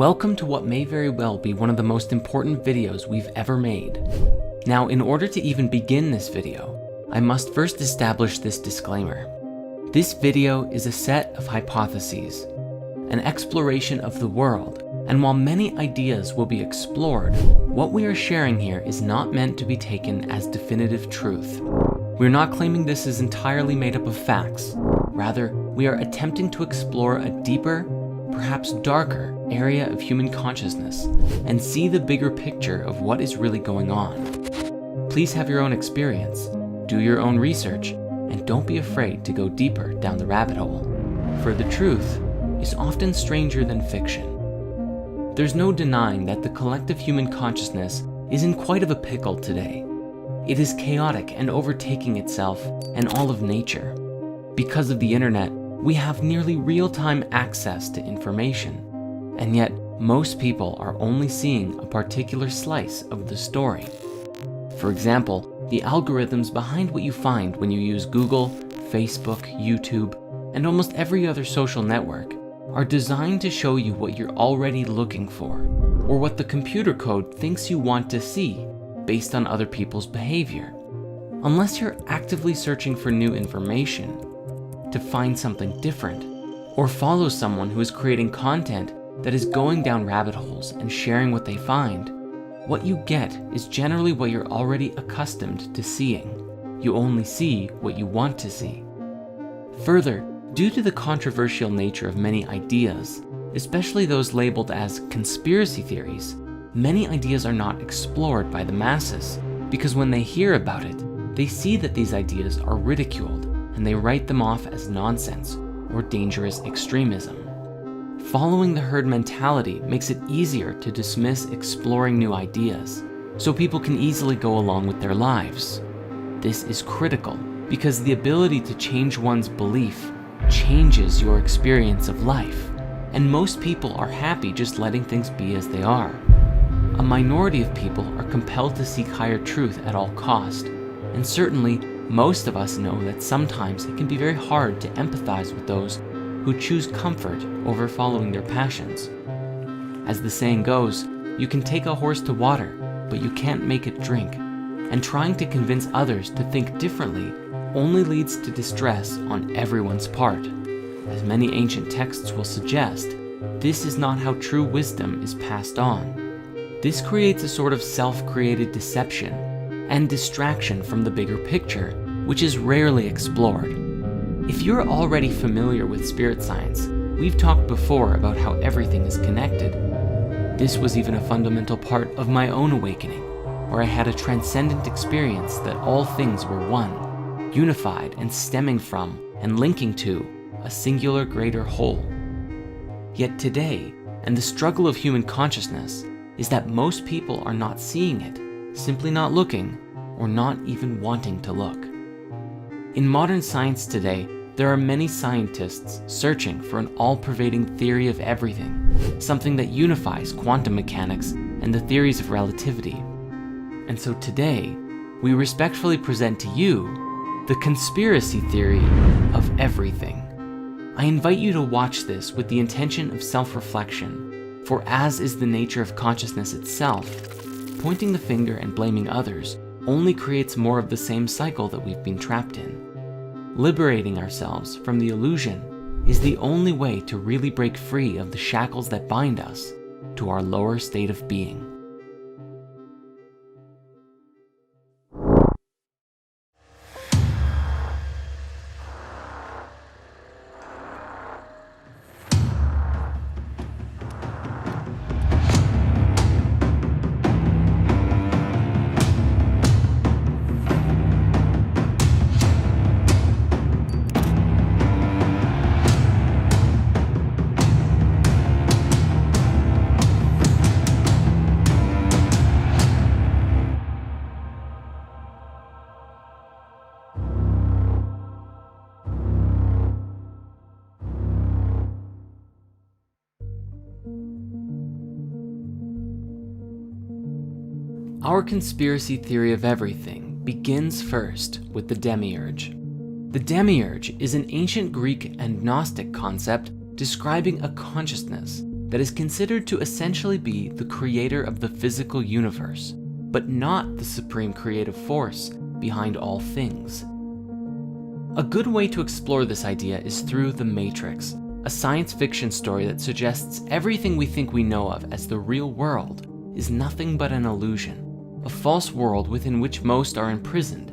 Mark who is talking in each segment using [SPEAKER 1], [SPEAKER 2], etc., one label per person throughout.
[SPEAKER 1] Welcome to what may very well be one of the most important videos we've ever made. Now, in order to even begin this video, I must first establish this disclaimer. This video is a set of hypotheses, an exploration of the world, and while many ideas will be explored, what we are sharing here is not meant to be taken as definitive truth. We're not claiming this is entirely made up of facts. Rather, we are attempting to explore a deeper, perhaps darker, area of human consciousness and see the bigger picture of what is really going on. Please have your own experience, do your own research, and don't be afraid to go deeper down the rabbit hole, for the truth is often stranger than fiction. There's no denying that the collective human consciousness is in quite of a pickle today. It is chaotic and overtaking itself and all of nature. Because of the internet, we have nearly real-time access to information, and yet most people are only seeing a particular slice of the story. For example, the algorithms behind what you find when you use Google, Facebook, YouTube, and almost every other social network are designed to show you what you're already looking for, or what the computer code thinks you want to see based on other people's behavior. Unless you're actively searching for new information, to find something different, or follow someone who is creating content that is going down rabbit holes and sharing what they find, what you get is generally what you're already accustomed to seeing. You only see what you want to see. Further, due to the controversial nature of many ideas, especially those labeled as conspiracy theories, many ideas are not explored by the masses, because when they hear about it, they see that these ideas are ridiculed and they write them off as nonsense or dangerous extremism. Following the herd mentality makes it easier to dismiss exploring new ideas, so people can easily go along with their lives. This is critical because the ability to change one's belief changes your experience of life, and most people are happy just letting things be as they are. A minority of people are compelled to seek higher truth at all cost, and certainly most of us know that sometimes it can be very hard to empathize with those who choose comfort over following their passions. As the saying goes, you can take a horse to water, but you can't make it drink, and trying to convince others to think differently only leads to distress on everyone's part. As many ancient texts will suggest, this is not how true wisdom is passed on. This creates a sort of self-created deception and distraction from the bigger picture, which is rarely explored. If you're already familiar with spirit science, we've talked before about how everything is connected. This was even a fundamental part of my own awakening, where I had a transcendent experience that all things were one, unified and stemming from and linking to a singular greater whole. Yet today, and the struggle of human consciousness, is that most people are not seeing it, simply not looking, or not even wanting to look. In modern science today, there are many scientists searching for an all-pervading theory of everything, something that unifies quantum mechanics and the theories of relativity. And so today, we respectfully present to you the conspiracy theory of everything. I invite you to watch this with the intention of self-reflection, for as is the nature of consciousness itself, pointing the finger and blaming others only creates more of the same cycle that we've been trapped in. Liberating ourselves from the illusion is the only way to really break free of the shackles that bind us to our lower state of being. Our conspiracy theory of everything begins first with the demiurge. The demiurge is an ancient Greek and Gnostic concept describing a consciousness that is considered to essentially be the creator of the physical universe, but not the supreme creative force behind all things. A good way to explore this idea is through The Matrix, a science fiction story that suggests everything we think we know of as the real world is nothing but an illusion, a false world within which most are imprisoned,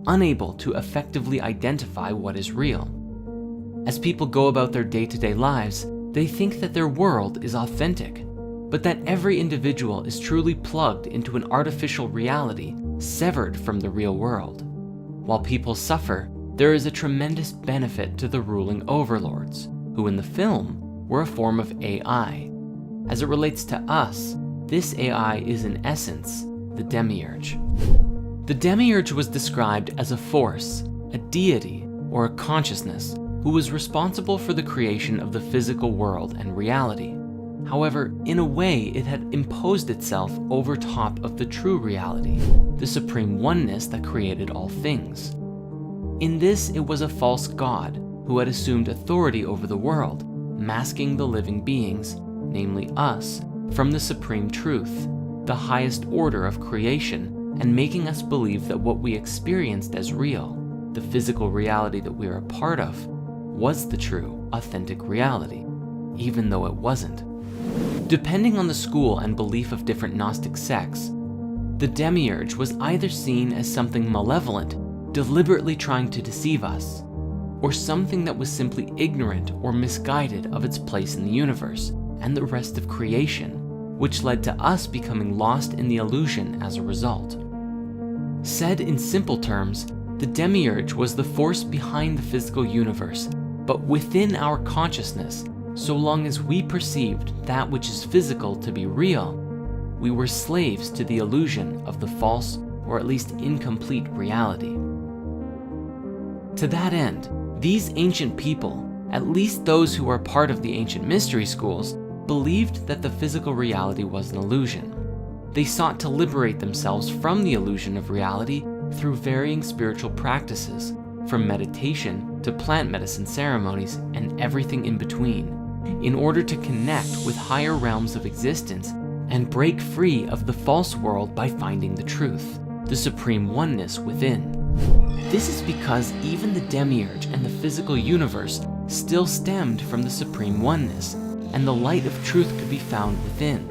[SPEAKER 1] unable to effectively identify what is real. As people go about their day-to-day lives, they think that their world is authentic, but that every individual is truly plugged into an artificial reality severed from the real world. While people suffer, there is a tremendous benefit to the ruling overlords, who in the film were a form of AI. As it relates to us, this AI is in essence the demiurge. The demiurge was described as a force, a deity, or a consciousness who was responsible for the creation of the physical world and reality. However, in a way, it had imposed itself over top of the true reality, the supreme oneness that created all things. In this, it was a false god who had assumed authority over the world, masking the living beings, namely us, from the supreme truth, the highest order of creation, and making us believe that what we experienced as real, the physical reality that we are a part of, was the true, authentic reality, even though it wasn't. Depending on the school and belief of different Gnostic sects, the demiurge was either seen as something malevolent, deliberately trying to deceive us, or something that was simply ignorant or misguided of its place in the universe and the rest of creation, which led to us becoming lost in the illusion as a result. Said in simple terms, the demiurge was the force behind the physical universe, but within our consciousness, so long as we perceived that which is physical to be real, we were slaves to the illusion of the false or at least incomplete reality. To that end, these ancient people, at least those who are part of the ancient mystery schools, believed that the physical reality was an illusion. They sought to liberate themselves from the illusion of reality through varying spiritual practices, from meditation to plant medicine ceremonies and everything in between, in order to connect with higher realms of existence and break free of the false world by finding the truth, the supreme oneness within. This is because even the demiurge and the physical universe still stemmed from the supreme oneness, and the light of truth could be found within.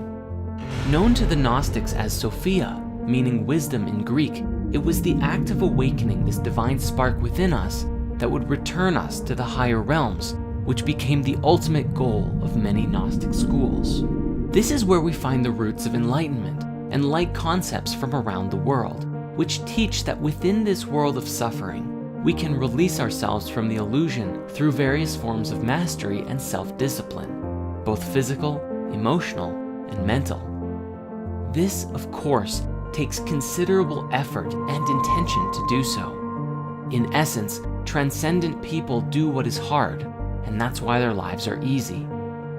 [SPEAKER 1] Known to the Gnostics as Sophia, meaning wisdom in Greek, it was the act of awakening this divine spark within us that would return us to the higher realms, which became the ultimate goal of many Gnostic schools. This is where we find the roots of enlightenment and light concepts from around the world, which teach that within this world of suffering, we can release ourselves from the illusion through various forms of mastery and self-discipline, both physical, emotional, and mental. This, of course, takes considerable effort and intention to do so. In essence, transcendent people do what is hard, and that's why their lives are easy.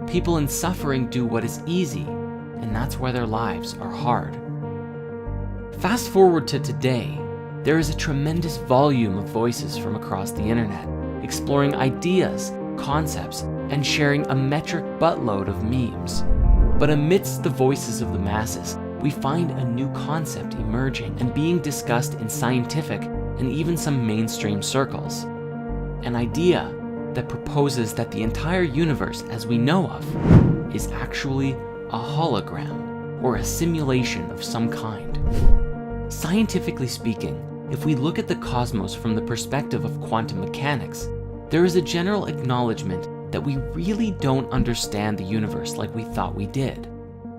[SPEAKER 1] People in suffering do what is easy, and that's why their lives are hard. Fast forward to today, there is a tremendous volume of voices from across the internet, exploring ideas, concepts, and sharing a metric buttload of memes. But amidst the voices of the masses, we find a new concept emerging and being discussed in scientific and even some mainstream circles. An idea that proposes that the entire universe as we know of is actually a hologram or a simulation of some kind. Scientifically speaking, if we look at the cosmos from the perspective of quantum mechanics, there is a general acknowledgement that we really don't understand the universe like we thought we did.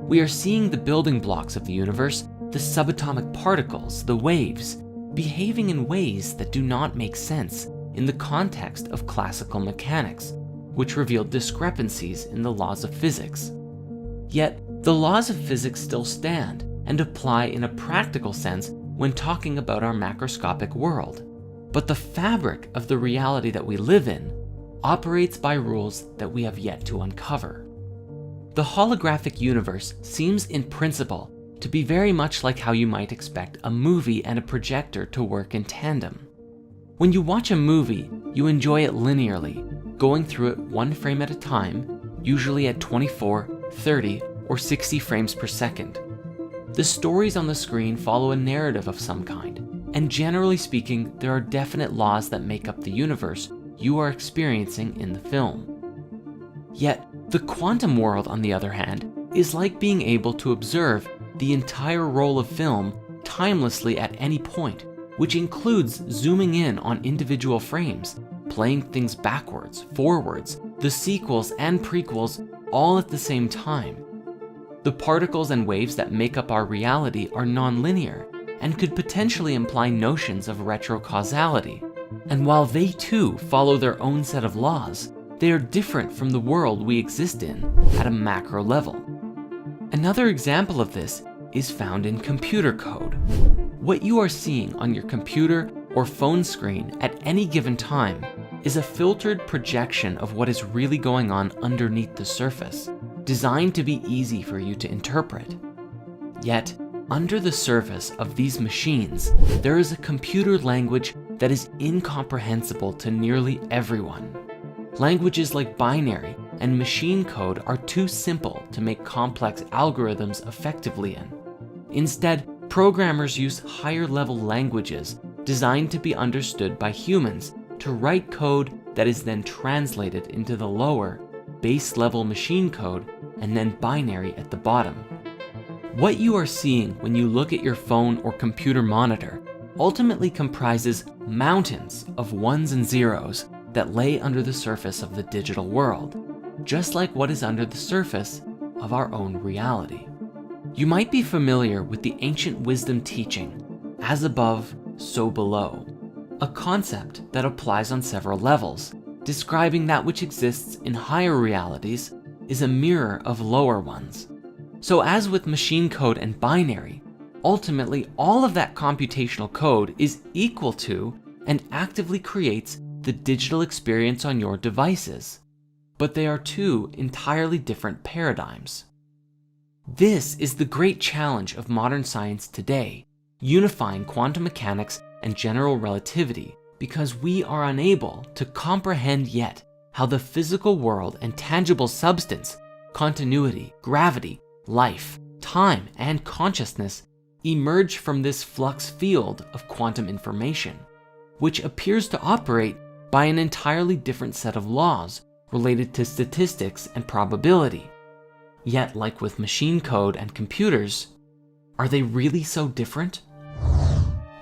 [SPEAKER 1] We are seeing the building blocks of the universe, the subatomic particles, the waves, behaving in ways that do not make sense in the context of classical mechanics, which reveal discrepancies in the laws of physics. Yet, the laws of physics still stand and apply in a practical sense when talking about our macroscopic world. But the fabric of the reality that we live in operates by rules that we have yet to uncover. The holographic universe seems in principle to be very much like how you might expect a movie and a projector to work in tandem. When you watch a movie, you enjoy it linearly, going through it one frame at a time. usually at 24, 30, or 60 frames per second. The stories on the screen follow a narrative of some kind, and generally speaking, there are definite laws that make up the universe you are experiencing in the film. Yet, the quantum world, on the other hand, is like being able to observe the entire roll of film timelessly at any point, which includes zooming in on individual frames, playing things backwards, forwards, the sequels and prequels all at the same time. The particles and waves that make up our reality are non-linear and could potentially imply notions of retrocausality. And while they too follow their own set of laws, they are different from the world we exist in at a macro level. Another example of this is found in computer code. What you are seeing on your computer or phone screen at any given time is a filtered projection of what is really going on underneath the surface, designed to be easy for you to interpret. Yet, under the surface of these machines, there is a computer language that is incomprehensible to nearly everyone. Languages like binary and machine code are too simple to make complex algorithms effectively in. Instead, programmers use higher-level languages designed to be understood by humans to write code that is then translated into the lower, base-level machine code and then binary at the bottom. What you are seeing when you look at your phone or computer monitor ultimately comprises mountains of ones and zeros that lay under the surface of the digital world, just like what is under the surface of our own reality. You might be familiar with the ancient wisdom teaching, as above, so below, a concept that applies on several levels, describing that which exists in higher realities is a mirror of lower ones. So as with machine code and binary, ultimately all of that computational code is equal to and actively creates the digital experience on your devices, but they are two entirely different paradigms. This is the great challenge of modern science today, unifying quantum mechanics and general relativity, because we are unable to comprehend yet how the physical world and tangible substance, continuity, gravity, life, time, and consciousness emerge from this flux field of quantum information, which appears to operate by an entirely different set of laws related to statistics and probability. Yet, like with machine code and computers, are they really so different?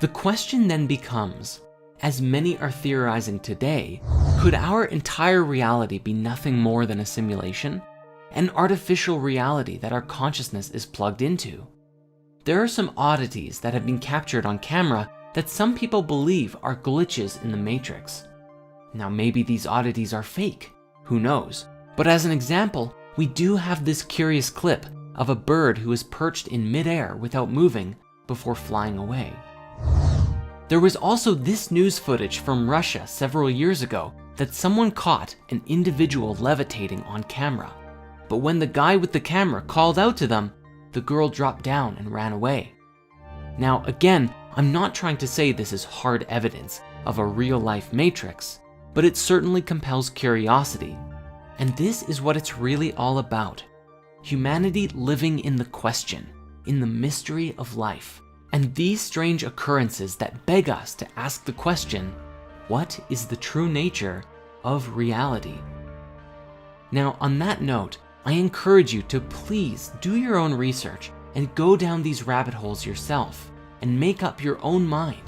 [SPEAKER 1] The question then becomes, as many are theorizing today, could our entire reality be nothing more than a simulation? An artificial reality that our consciousness is plugged into? There are some oddities that have been captured on camera that some people believe are glitches in the Matrix. Now maybe these oddities are fake, who knows? But as an example, we do have this curious clip of a bird who is perched in midair without moving before flying away. There was also this news footage from Russia several years ago that someone caught an individual levitating on camera. But when the guy with the camera called out to them, the girl dropped down and ran away. Now again, I'm not trying to say this is hard evidence of a real-life Matrix, but it certainly compels curiosity. And this is what it's really all about. Humanity living in the question, in the mystery of life. And these strange occurrences that beg us to ask the question, what is the true nature of reality? Now, on that note, I encourage you to please do your own research and go down these rabbit holes yourself and make up your own mind.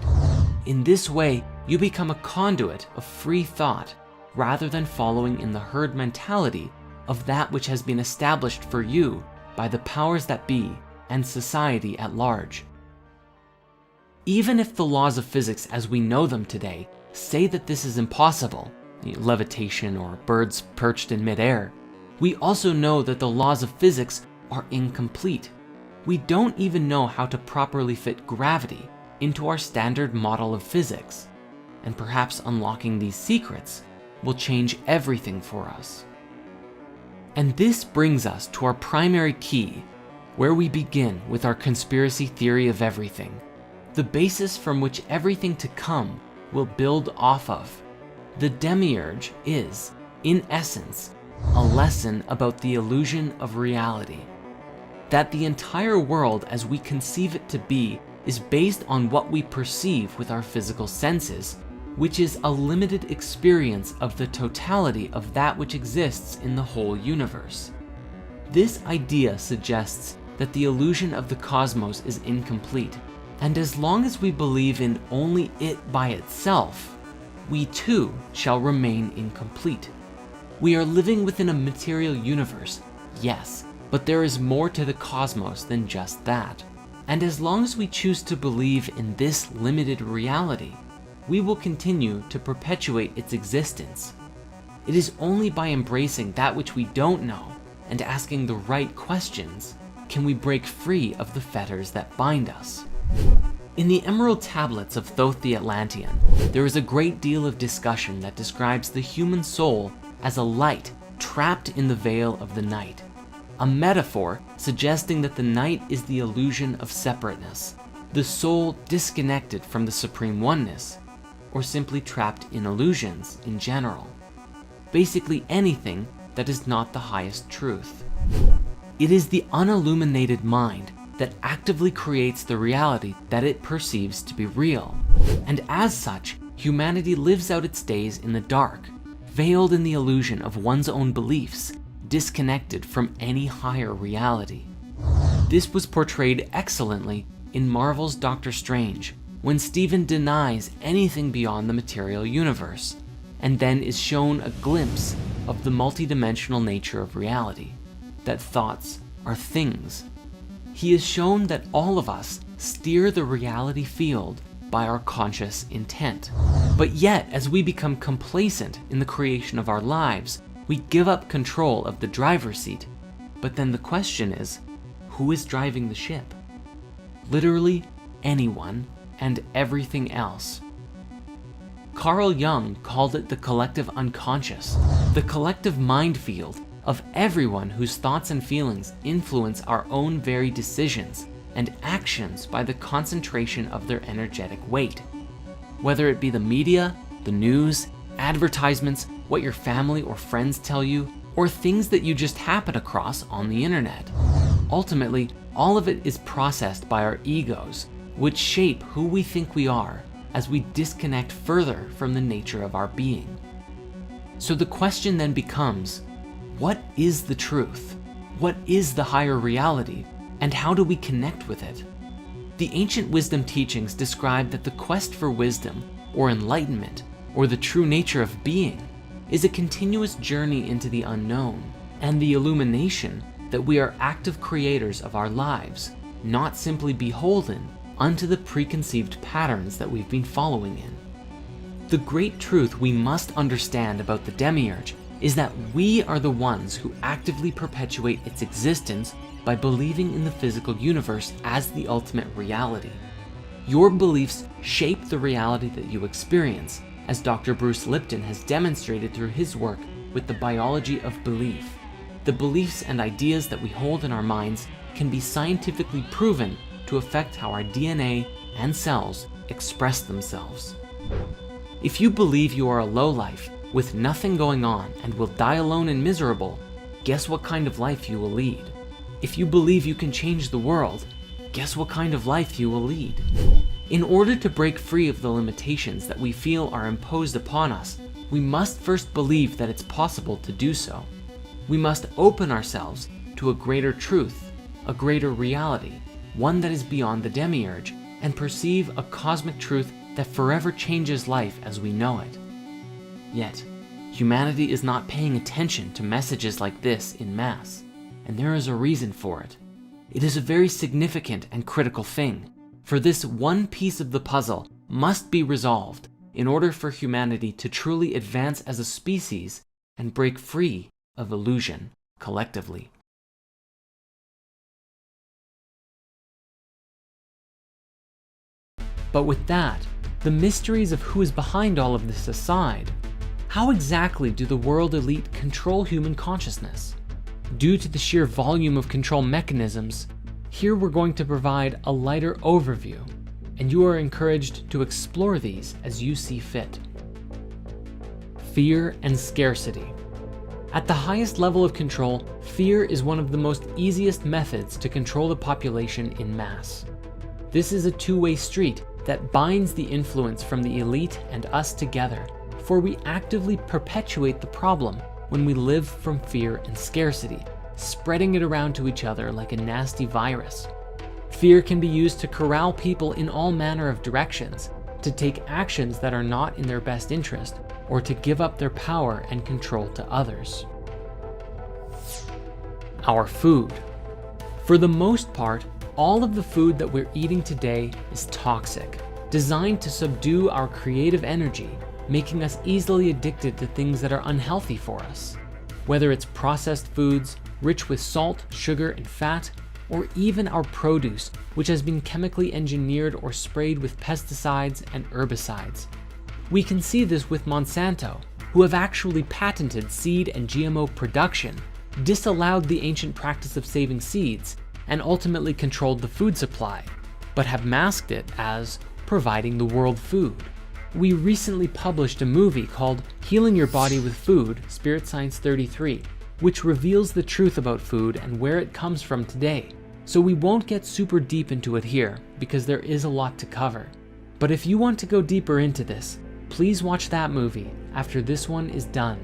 [SPEAKER 1] In this way, you become a conduit of free thought rather than following in the herd mentality of that which has been established for you by the powers that be and society at large. Even if the laws of physics as we know them today say that this is impossible, levitation or birds perched in midair, we also know that the laws of physics are incomplete. We don't even know how to properly fit gravity into our standard model of physics, and perhaps unlocking these secrets will change everything for us. And this brings us to our primary key, where we begin with our conspiracy theory of everything, the basis from which everything to come will build off of. The demiurge is, in essence, a lesson about the illusion of reality. That the entire world as we conceive it to be is based on what we perceive with our physical senses, which is a limited experience of the totality of that which exists in the whole universe. This idea suggests that the illusion of the cosmos is incomplete, and as long as we believe in only it by itself, we too shall remain incomplete. We are living within a material universe, yes, but there is more to the cosmos than just that. And as long as we choose to believe in this limited reality, we will continue to perpetuate its existence. It is only by embracing that which we don't know and asking the right questions can we break free of the fetters that bind us. In the Emerald Tablets of Thoth the Atlantean, there is a great deal of discussion that describes the human soul as a light trapped in the veil of the night, a metaphor suggesting that the night is the illusion of separateness, the soul disconnected from the supreme oneness, or simply trapped in illusions in general. Basically anything that is not the highest truth. It is the unilluminated mind that actively creates the reality that it perceives to be real, and as such, humanity lives out its days in the dark, veiled in the illusion of one's own beliefs, disconnected from any higher reality. This was portrayed excellently in Marvel's Doctor Strange, when Stephen denies anything beyond the material universe, and then is shown a glimpse of the multidimensional nature of reality, that thoughts are things. He is shown that all of us steer the reality field by our conscious intent. But yet, as we become complacent in the creation of our lives, we give up control of the driver's seat. But then the question is, who is driving the ship? Literally anyone and everything else. Carl Jung called it the collective unconscious, the collective mind field of everyone whose thoughts and feelings influence our own very decisions and actions by the concentration of their energetic weight. Whether it be the media, the news, advertisements, what your family or friends tell you, or things that you just happen across on the internet. Ultimately, all of it is processed by our egos, which shape who we think we are as we disconnect further from the nature of our being. So the question then becomes, what is the truth? What is the higher reality? And how do we connect with it? The ancient wisdom teachings describe that the quest for wisdom, or enlightenment, or the true nature of being, is a continuous journey into the unknown, and the illumination that we are active creators of our lives, not simply beholden unto the preconceived patterns that we've been following in. The great truth we must understand about the demiurge is that we are the ones who actively perpetuate its existence by believing in the physical universe as the ultimate reality. Your beliefs shape the reality that you experience, as Dr. Bruce Lipton has demonstrated through his work with the biology of belief. The beliefs and ideas that we hold in our minds can be scientifically proven to affect how our DNA and cells express themselves. If you believe you are a lowlife with nothing going on and will die alone and miserable, guess what kind of life you will lead? If you believe you can change the world, guess what kind of life you will lead? In order to break free of the limitations that we feel are imposed upon us, we must first believe that it's possible to do so. We must open ourselves to a greater truth, a greater reality, one that is beyond the demiurge, and perceive a cosmic truth that forever changes life as we know it. Yet, humanity is not paying attention to messages like this in mass, and there is a reason for it. It is a very significant and critical thing, for this one piece of the puzzle must be resolved in order for humanity to truly advance as a species and break free of illusion collectively. But with that, the mysteries of who is behind all of this aside, how exactly do the world elite control human consciousness? Due to the sheer volume of control mechanisms, here we're going to provide a lighter overview, and you are encouraged to explore these as you see fit. Fear and scarcity. At the highest level of control, fear is one of the most easiest methods to control the population in mass. This is a two-way street that binds the influence from the elite and us together, for we actively perpetuate the problem when we live from fear and scarcity, spreading it around to each other like a nasty virus. Fear can be used to corral people in all manner of directions, to take actions that are not in their best interest, or to give up their power and control to others. Our food. For the most part, all of the food that we're eating today is toxic, designed to subdue our creative energy, making us easily addicted to things that are unhealthy for us. Whether it's processed foods, rich with salt, sugar, and fat, or even our produce, which has been chemically engineered or sprayed with pesticides and herbicides. We can see this with Monsanto, who have actually patented seed and GMO production, disallowed the ancient practice of saving seeds, and ultimately controlled the food supply, but have masked it as providing the world food. We recently published a movie called Healing Your Body with Food, Spirit Science 33, which reveals the truth about food and where it comes from today. So we won't get super deep into it here because there is a lot to cover. But if you want to go deeper into this, please watch that movie after this one is done.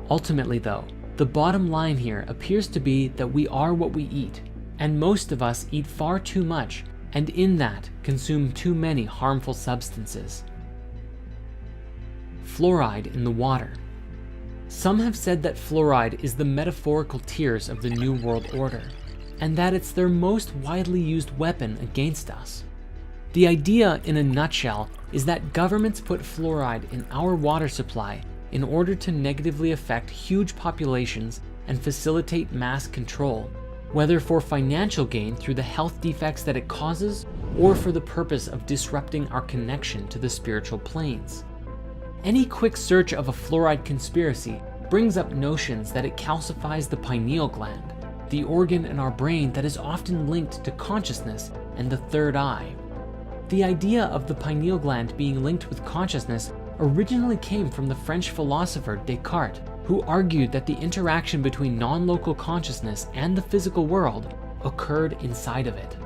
[SPEAKER 1] Ultimately though, the bottom line here appears to be that we are what we eat, and most of us eat far too much, and in that consume too many harmful substances. Fluoride in the water. Some have said that fluoride is the metaphorical tears of the New World Order, and that it's their most widely used weapon against us. The idea in a nutshell is that governments put fluoride in our water supply in order to negatively affect huge populations and facilitate mass control, whether for financial gain through the health defects that it causes, or for the purpose of disrupting our connection to the spiritual planes. Any quick search of a fluoride conspiracy brings up notions that it calcifies the pineal gland, the organ in our brain that is often linked to consciousness and the third eye. The idea of the pineal gland being linked with consciousness originally came from the French philosopher Descartes, who argued that the interaction between non-local consciousness and the physical world occurred inside of it.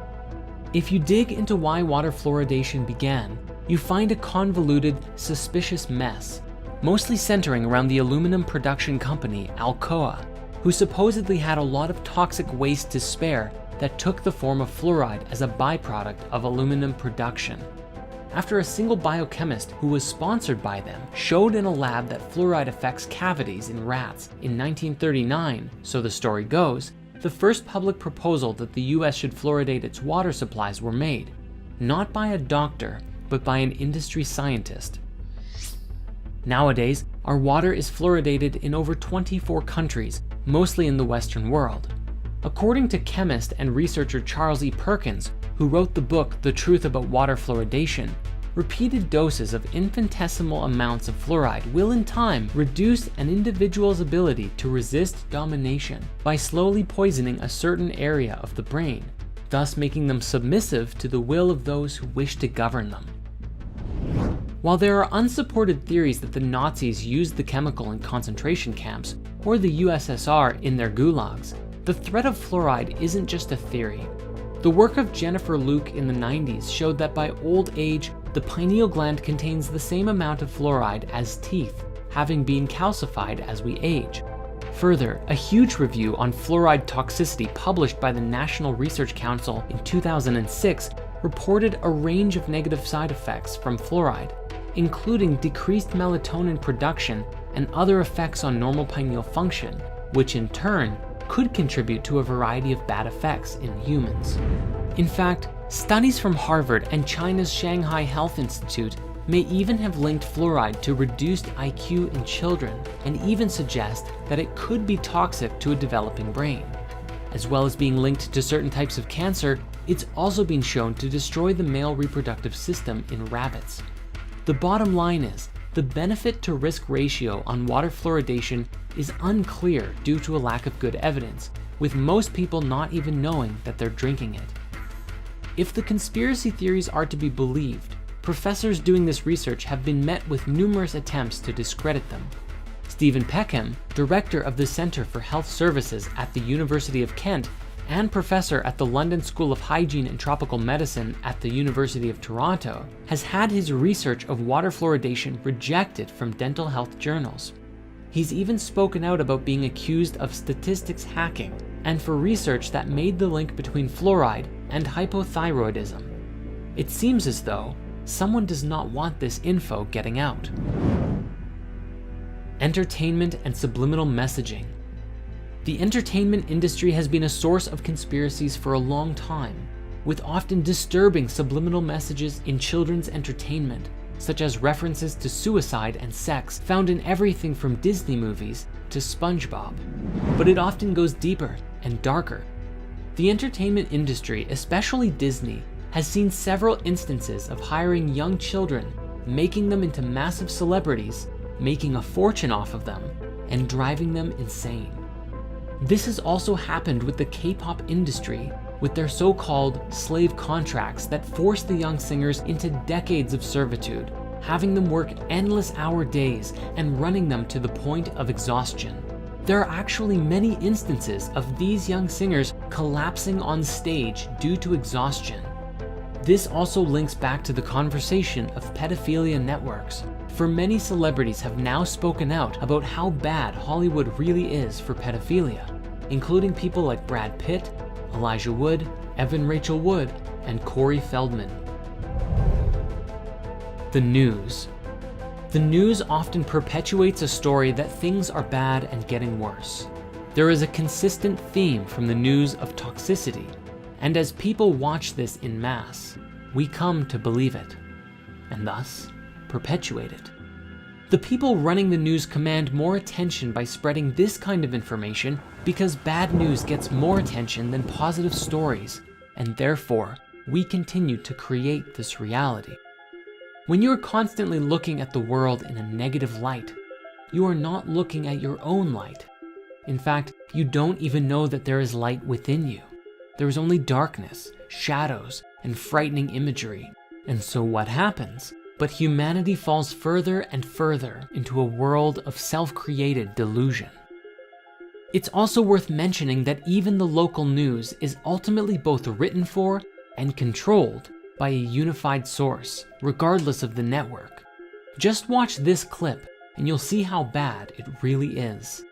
[SPEAKER 1] If you dig into why water fluoridation began, you find a convoluted, suspicious mess, mostly centering around the aluminum production company Alcoa, who supposedly had a lot of toxic waste to spare that took the form of fluoride as a byproduct of aluminum production. After a single biochemist who was sponsored by them showed in a lab that fluoride affects cavities in rats in 1939, so the story goes, the first public proposal that the US should fluoridate its water supplies were made, not by a doctor, but by an industry scientist. Nowadays, our water is fluoridated in over 24 countries, mostly in the Western world. According to chemist and researcher Charles E. Perkins, who wrote the book The Truth About Water Fluoridation, repeated doses of infinitesimal amounts of fluoride will in time reduce an individual's ability to resist domination by slowly poisoning a certain area of the brain, thus making them submissive to the will of those who wish to govern them. While there are unsupported theories that the Nazis used the chemical in concentration camps, or the USSR in their gulags, the threat of fluoride isn't just a theory. The work of Jennifer Luke in the 90s showed that by old age, the pineal gland contains the same amount of fluoride as teeth, having been calcified as we age. Further, a huge review on fluoride toxicity published by the National Research Council in 2006 reported a range of negative side effects from fluoride, including decreased melatonin production and other effects on normal pineal function, which in turn could contribute to a variety of bad effects in humans. In fact, studies from Harvard and China's Shanghai Health Institute may even have linked fluoride to reduced IQ in children, and even suggest that it could be toxic to a developing brain. As well as being linked to certain types of cancer, it's also been shown to destroy the male reproductive system in rabbits. The bottom line is, the benefit to risk ratio on water fluoridation is unclear due to a lack of good evidence, with most people not even knowing that they're drinking it. If the conspiracy theories are to be believed, professors doing this research have been met with numerous attempts to discredit them. Stephen Peckham, director of the Centre for Health Services at the University of Kent and professor at the London School of Hygiene and Tropical Medicine at the University of Toronto, has had his research of water fluoridation rejected from dental health journals. He's even spoken out about being accused of statistics hacking and for research that made the link between fluoride and hypothyroidism. It seems as though someone does not want this info getting out. Entertainment and subliminal messaging. The entertainment industry has been a source of conspiracies for a long time, with often disturbing subliminal messages in children's entertainment, such as references to suicide and sex found in everything from Disney movies to SpongeBob. But it often goes deeper and darker. The entertainment industry, especially Disney, has seen several instances of hiring young children, making them into massive celebrities, making a fortune off of them, and driving them insane. This has also happened with the K-pop industry, with their so-called slave contracts that force the young singers into decades of servitude, having them work endless hour days and running them to the point of exhaustion. There are actually many instances of these young singers collapsing on stage due to exhaustion. This also links back to the conversation of pedophilia networks, for many celebrities have now spoken out about how bad Hollywood really is for pedophilia, including people like Brad Pitt, Elijah Wood, Evan Rachel Wood, and Corey Feldman. The news. The news often perpetuates a story that things are bad and getting worse. There is a consistent theme from the news of toxicity, and as people watch this in mass, we come to believe it, and thus perpetuate it. The people running the news command more attention by spreading this kind of information because bad news gets more attention than positive stories, and therefore, we continue to create this reality. When you are constantly looking at the world in a negative light, you are not looking at your own light. In fact, you don't even know that there is light within you. There is only darkness, shadows, and frightening imagery. And so what happens? But humanity falls further and further into a world of self-created delusion. It's also worth mentioning that even the local news is ultimately both written for and controlled by a unified source, regardless of the network. Just watch this clip and you'll see how bad it really is.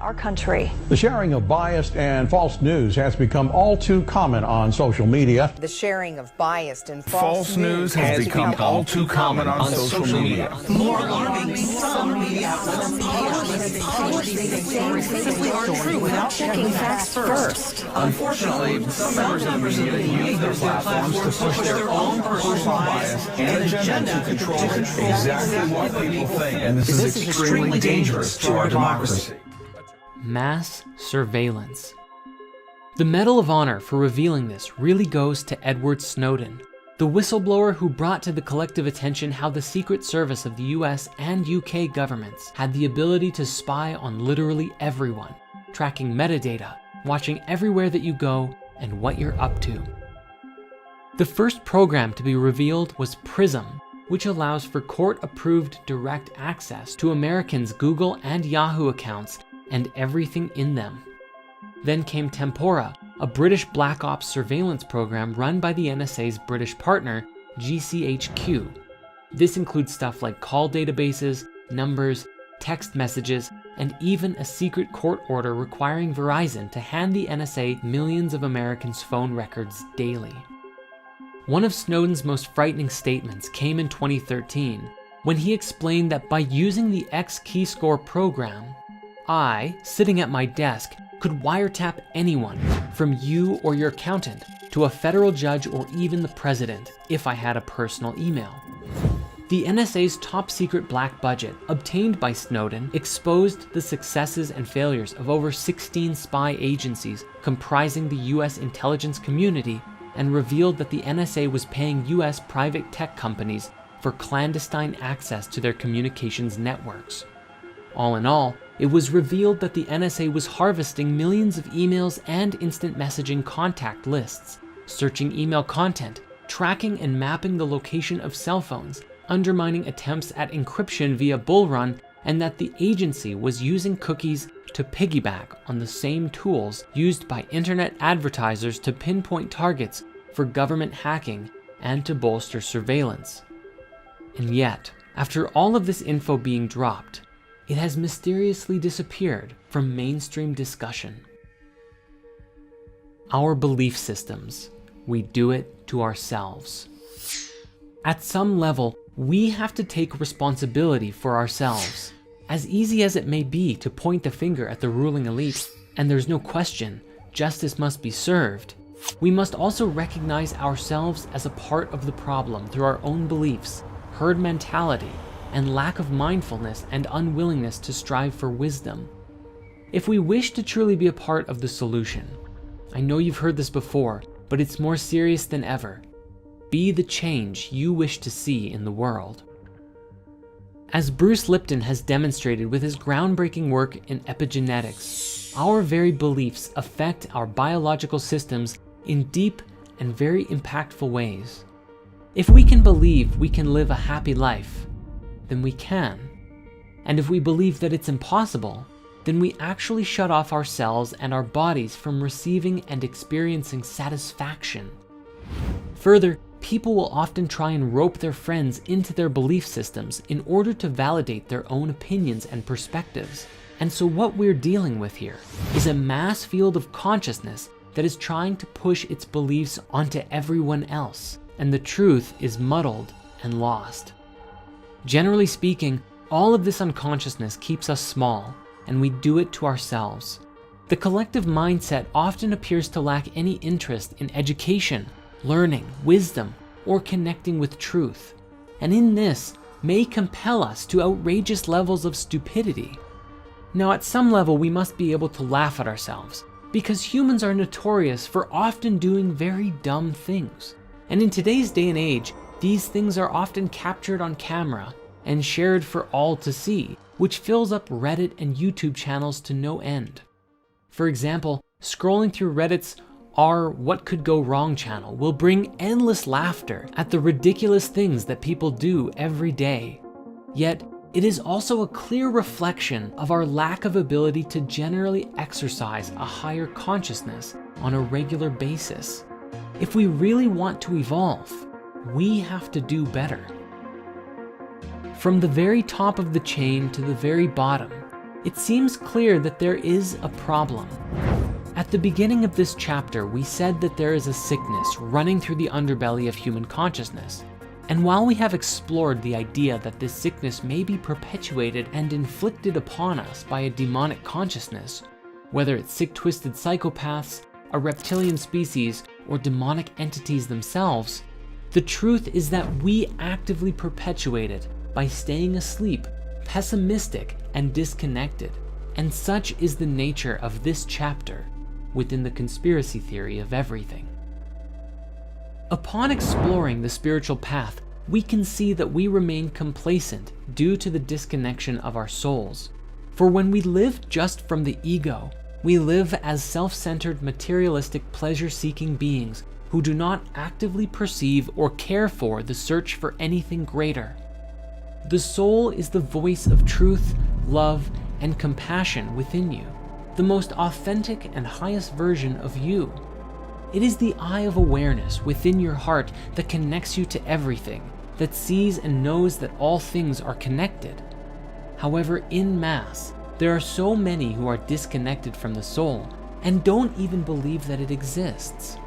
[SPEAKER 2] Our country.
[SPEAKER 3] The sharing of biased and false news has become all too common on social media.
[SPEAKER 4] The sharing of biased and false
[SPEAKER 5] news has become all too common on social media.
[SPEAKER 6] More alarming, some media outlets publish simply aren't true without checking facts first.
[SPEAKER 5] Unfortunately, some members of the media use their platforms to push their own personal bias and agenda to control exactly what people think, and this is extremely dangerous to our democracy.
[SPEAKER 1] Mass surveillance. The Medal of Honor for revealing this really goes to Edward Snowden, the whistleblower who brought to the collective attention how the Secret Service of the US and UK governments had the ability to spy on literally everyone, tracking metadata, watching everywhere that you go, and what you're up to. The first program to be revealed was PRISM, which allows for court-approved direct access to Americans' Google and Yahoo accounts and everything in them. Then came Tempora, a British Black Ops surveillance program run by the NSA's British partner, GCHQ. This includes stuff like call databases, numbers, text messages, and even a secret court order requiring Verizon to hand the NSA millions of Americans' phone records daily. One of Snowden's most frightening statements came in 2013, when he explained that by using the X-Keyscore program, I, sitting at my desk, could wiretap anyone, from you or your accountant, to a federal judge or even the president, if I had a personal email. The NSA's top secret black budget, obtained by Snowden, exposed the successes and failures of over 16 spy agencies comprising the US intelligence community, and revealed that the NSA was paying US private tech companies for clandestine access to their communications networks. All in all, it was revealed that the NSA was harvesting millions of emails and instant messaging contact lists, searching email content, tracking and mapping the location of cell phones, undermining attempts at encryption via Bull Run, and that the agency was using cookies to piggyback on the same tools used by internet advertisers to pinpoint targets for government hacking and to bolster surveillance. And yet, after all of this info being dropped, it has mysteriously disappeared from mainstream discussion. Our belief systems. We do it to ourselves. At some level, we have to take responsibility for ourselves. As easy as it may be to point the finger at the ruling elite, and there's no question, justice must be served, we must also recognize ourselves as a part of the problem through our own beliefs, herd mentality, and lack of mindfulness and unwillingness to strive for wisdom. If we wish to truly be a part of the solution, I know you've heard this before, but it's more serious than ever. Be the change you wish to see in the world. As Bruce Lipton has demonstrated with his groundbreaking work in epigenetics, our very beliefs affect our biological systems in deep and very impactful ways. If we can believe we can live a happy life, then we can. And if we believe that it's impossible, then we actually shut off ourselves and our bodies from receiving and experiencing satisfaction. Further, people will often try and rope their friends into their belief systems in order to validate their own opinions and perspectives. And so what we're dealing with here is a mass field of consciousness that is trying to push its beliefs onto everyone else, and the truth is muddled and lost. Generally speaking, all of this unconsciousness keeps us small, and we do it to ourselves. The collective mindset often appears to lack any interest in education, learning, wisdom, or connecting with truth, and in this may compel us to outrageous levels of stupidity. Now, at some level, we must be able to laugh at ourselves, because humans are notorious for often doing very dumb things. And in today's day and age, these things are often captured on camera and shared for all to see, which fills up Reddit and YouTube channels to no end. For example, scrolling through Reddit's Our What Could Go Wrong channel will bring endless laughter at the ridiculous things that people do every day. Yet, it is also a clear reflection of our lack of ability to generally exercise a higher consciousness on a regular basis. If we really want to evolve, we have to do better. From the very top of the chain to the very bottom, it seems clear that there is a problem. At the beginning of this chapter, we said that there is a sickness running through the underbelly of human consciousness. And while we have explored the idea that this sickness may be perpetuated and inflicted upon us by a demonic consciousness, whether it's sick, twisted psychopaths, a reptilian species, or demonic entities themselves, the truth is that we actively perpetuate it by staying asleep, pessimistic, and disconnected. And such is the nature of this chapter within the conspiracy theory of everything. Upon exploring the spiritual path, we can see that we remain complacent due to the disconnection of our souls. For when we live just from the ego, we live as self-centered, materialistic, pleasure-seeking beings who do not actively perceive or care for the search for anything greater. The soul is the voice of truth, love, and compassion within you, the most authentic and highest version of you. It is the eye of awareness within your heart that connects you to everything, that sees and knows that all things are connected. However, in mass, there are so many who are disconnected from the soul and don't even believe that it exists.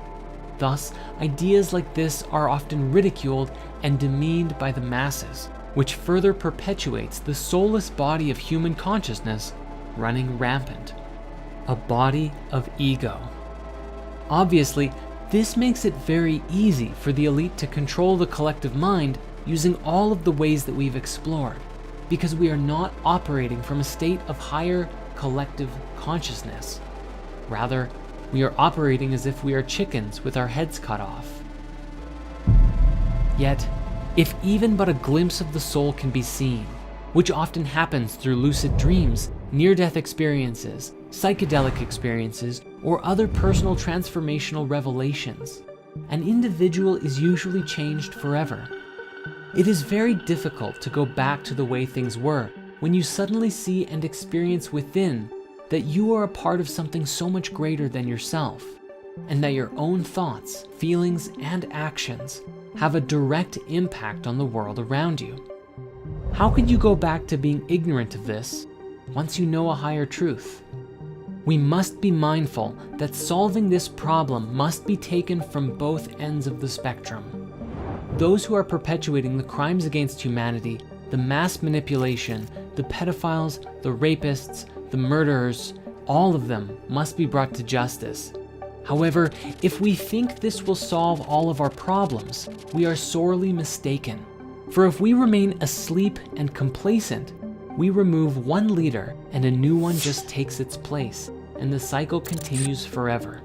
[SPEAKER 1] Thus, ideas like this are often ridiculed and demeaned by the masses, which further perpetuates the soulless body of human consciousness running rampant. A body of ego. Obviously, this makes it very easy for the elite to control the collective mind using all of the ways that we've explored, because we are not operating from a state of higher collective consciousness. Rather, we are operating as if we are chickens with our heads cut off. Yet, if even but a glimpse of the soul can be seen, which often happens through lucid dreams, near-death experiences, psychedelic experiences, or other personal transformational revelations, an individual is usually changed forever. It is very difficult to go back to the way things were, when you suddenly see and experience within that you are a part of something so much greater than yourself, and that your own thoughts, feelings, and actions have a direct impact on the world around you. How could you go back to being ignorant of this once you know a higher truth? We must be mindful that solving this problem must be taken from both ends of the spectrum. Those who are perpetuating the crimes against humanity, the mass manipulation, the pedophiles, the rapists, the murderers, all of them must be brought to justice. However, if we think this will solve all of our problems, we are sorely mistaken. For if we remain asleep and complacent, we remove one leader and a new one just takes its place, and the cycle continues forever.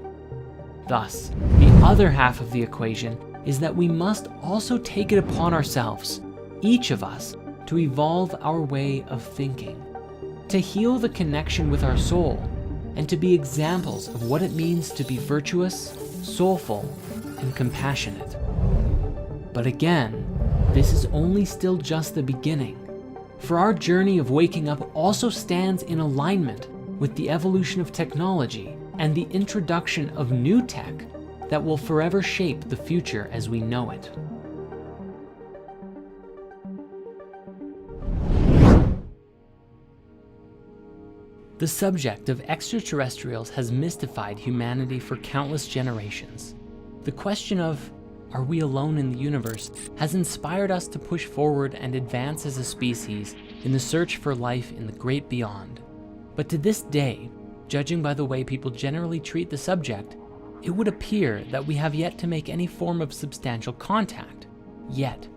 [SPEAKER 1] Thus, the other half of the equation is that we must also take it upon ourselves, each of us, to evolve our way of thinking, to heal the connection with our soul, and to be examples of what it means to be virtuous, soulful, and compassionate. But again, this is only still just the beginning, for our journey of waking up also stands in alignment with the evolution of technology and the introduction of new tech that will forever shape the future as we know it. The subject of extraterrestrials has mystified humanity for countless generations. The question of, are we alone in the universe, has inspired us to push forward and advance as a species in the search for life in the great beyond. But to this day, judging by the way people generally treat the subject, it would appear that we have yet to make any form of substantial contact. Yet,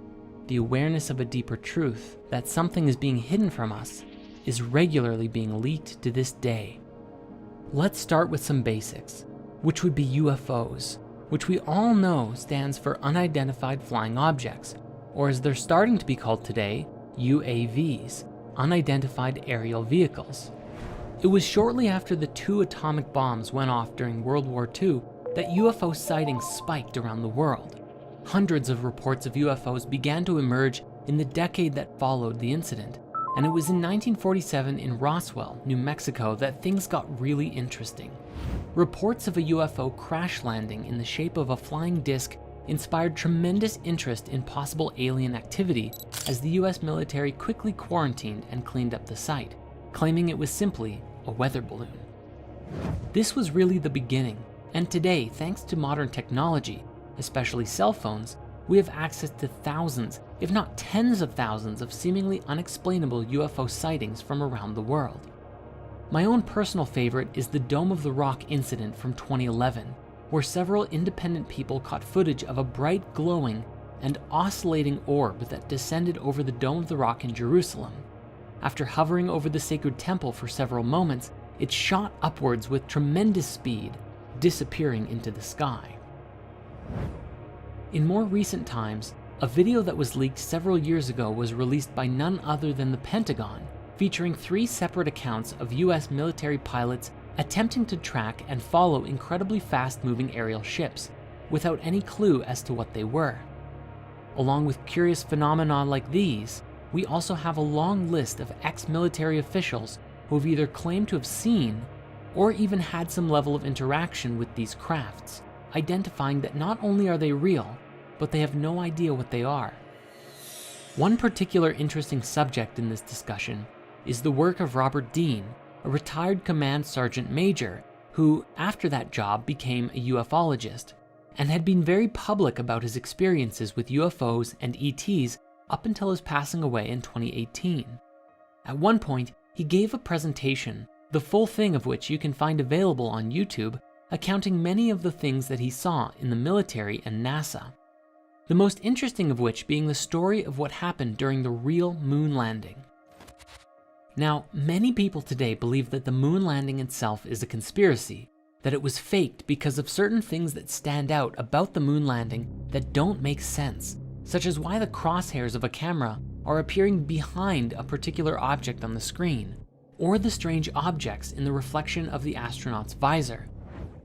[SPEAKER 1] the awareness of a deeper truth, that something is being hidden from us, is regularly being leaked to this day. Let's start with some basics, which would be UFOs, which we all know stands for unidentified flying objects, or as they're starting to be called today, UAVs, unidentified aerial vehicles. It was shortly after the 2 atomic bombs went off during World War II that UFO sightings spiked around the world. Hundreds of reports of UFOs began to emerge in the decade that followed the incident, and it was in 1947 in Roswell, New Mexico, that things got really interesting. Reports of a UFO crash landing in the shape of a flying disc inspired tremendous interest in possible alien activity as the US military quickly quarantined and cleaned up the site, claiming it was simply a weather balloon. This was really the beginning, and today, thanks to modern technology, especially cell phones, we have access to thousands, if not tens of thousands, of seemingly unexplainable UFO sightings from around the world. My own personal favorite is the Dome of the Rock incident from 2011, where several independent people caught footage of a bright, glowing, and oscillating orb that descended over the Dome of the Rock in Jerusalem. After hovering over the sacred temple for several moments, it shot upwards with tremendous speed, disappearing into the sky. In more recent times, a video that was leaked several years ago was released by none other than the Pentagon, featuring 3 separate accounts of US military pilots attempting to track and follow incredibly fast-moving aerial ships, without any clue as to what they were. Along with curious phenomena like these, we also have a long list of ex-military officials who have either claimed to have seen or even had some level of interaction with these crafts, identifying that not only are they real, but they have no idea what they are. One particular interesting subject in this discussion is the work of Robert Dean, a retired command sergeant major who, after that job, became a ufologist and had been very public about his experiences with UFOs and ETs up until his passing away in 2018. At one point, he gave a presentation, the full thing of which you can find available on YouTube, accounting many of the things that he saw in the military and NASA. The most interesting of which being the story of what happened during the real moon landing. Now, many people today believe that the moon landing itself is a conspiracy, that it was faked because of certain things that stand out about the moon landing that don't make sense, such as why the crosshairs of a camera are appearing behind a particular object on the screen, or the strange objects in the reflection of the astronaut's visor.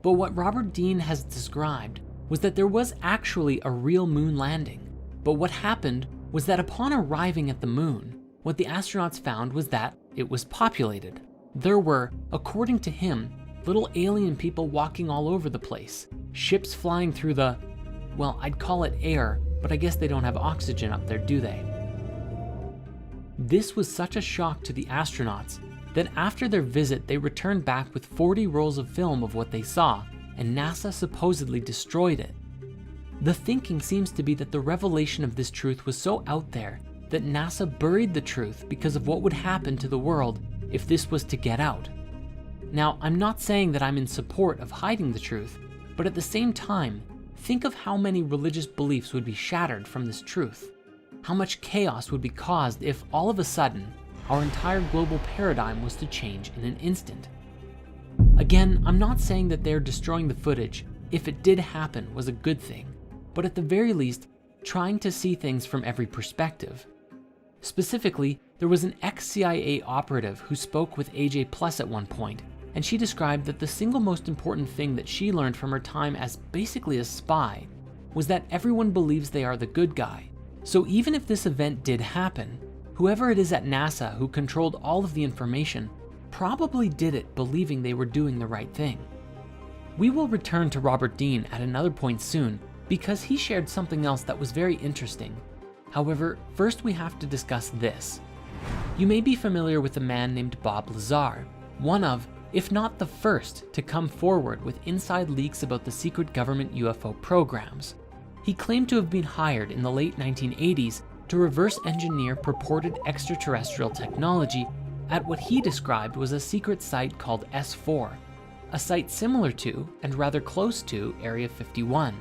[SPEAKER 1] But what Robert Dean has described was that there was actually a real moon landing, but what happened was that upon arriving at the moon, what the astronauts found was that it was populated. There were, according to him, little alien people walking all over the place, ships flying through the, well, I'd call it air, but I guess they don't have oxygen up there, do they? This was such a shock to the astronauts that after their visit, they returned back with 40 rolls of film of what they saw, and NASA supposedly destroyed it. The thinking seems to be that the revelation of this truth was so out there that NASA buried the truth because of what would happen to the world if this was to get out. Now, I'm not saying that I'm in support of hiding the truth, but at the same time, think of how many religious beliefs would be shattered from this truth. How much chaos would be caused if all of a sudden, our entire global paradigm was to change in an instant. Again, I'm not saying that they're destroying the footage, if it did happen, was a good thing, but at the very least, trying to see things from every perspective. Specifically, there was an ex-CIA operative who spoke with AJ Plus at one point, and she described that the single most important thing that she learned from her time as basically a spy was that everyone believes they are the good guy. So even if this event did happen, whoever it is at NASA who controlled all of the information probably did it believing they were doing the right thing. We will return to Robert Dean at another point soon because he shared something else that was very interesting. However, first we have to discuss this. You may be familiar with a man named Bob Lazar, one of, if not the first, to come forward with inside leaks about the secret government UFO programs. He claimed to have been hired in the late 1980s to reverse engineer purported extraterrestrial technology at what he described was a secret site called S4, a site similar to and rather close to Area 51.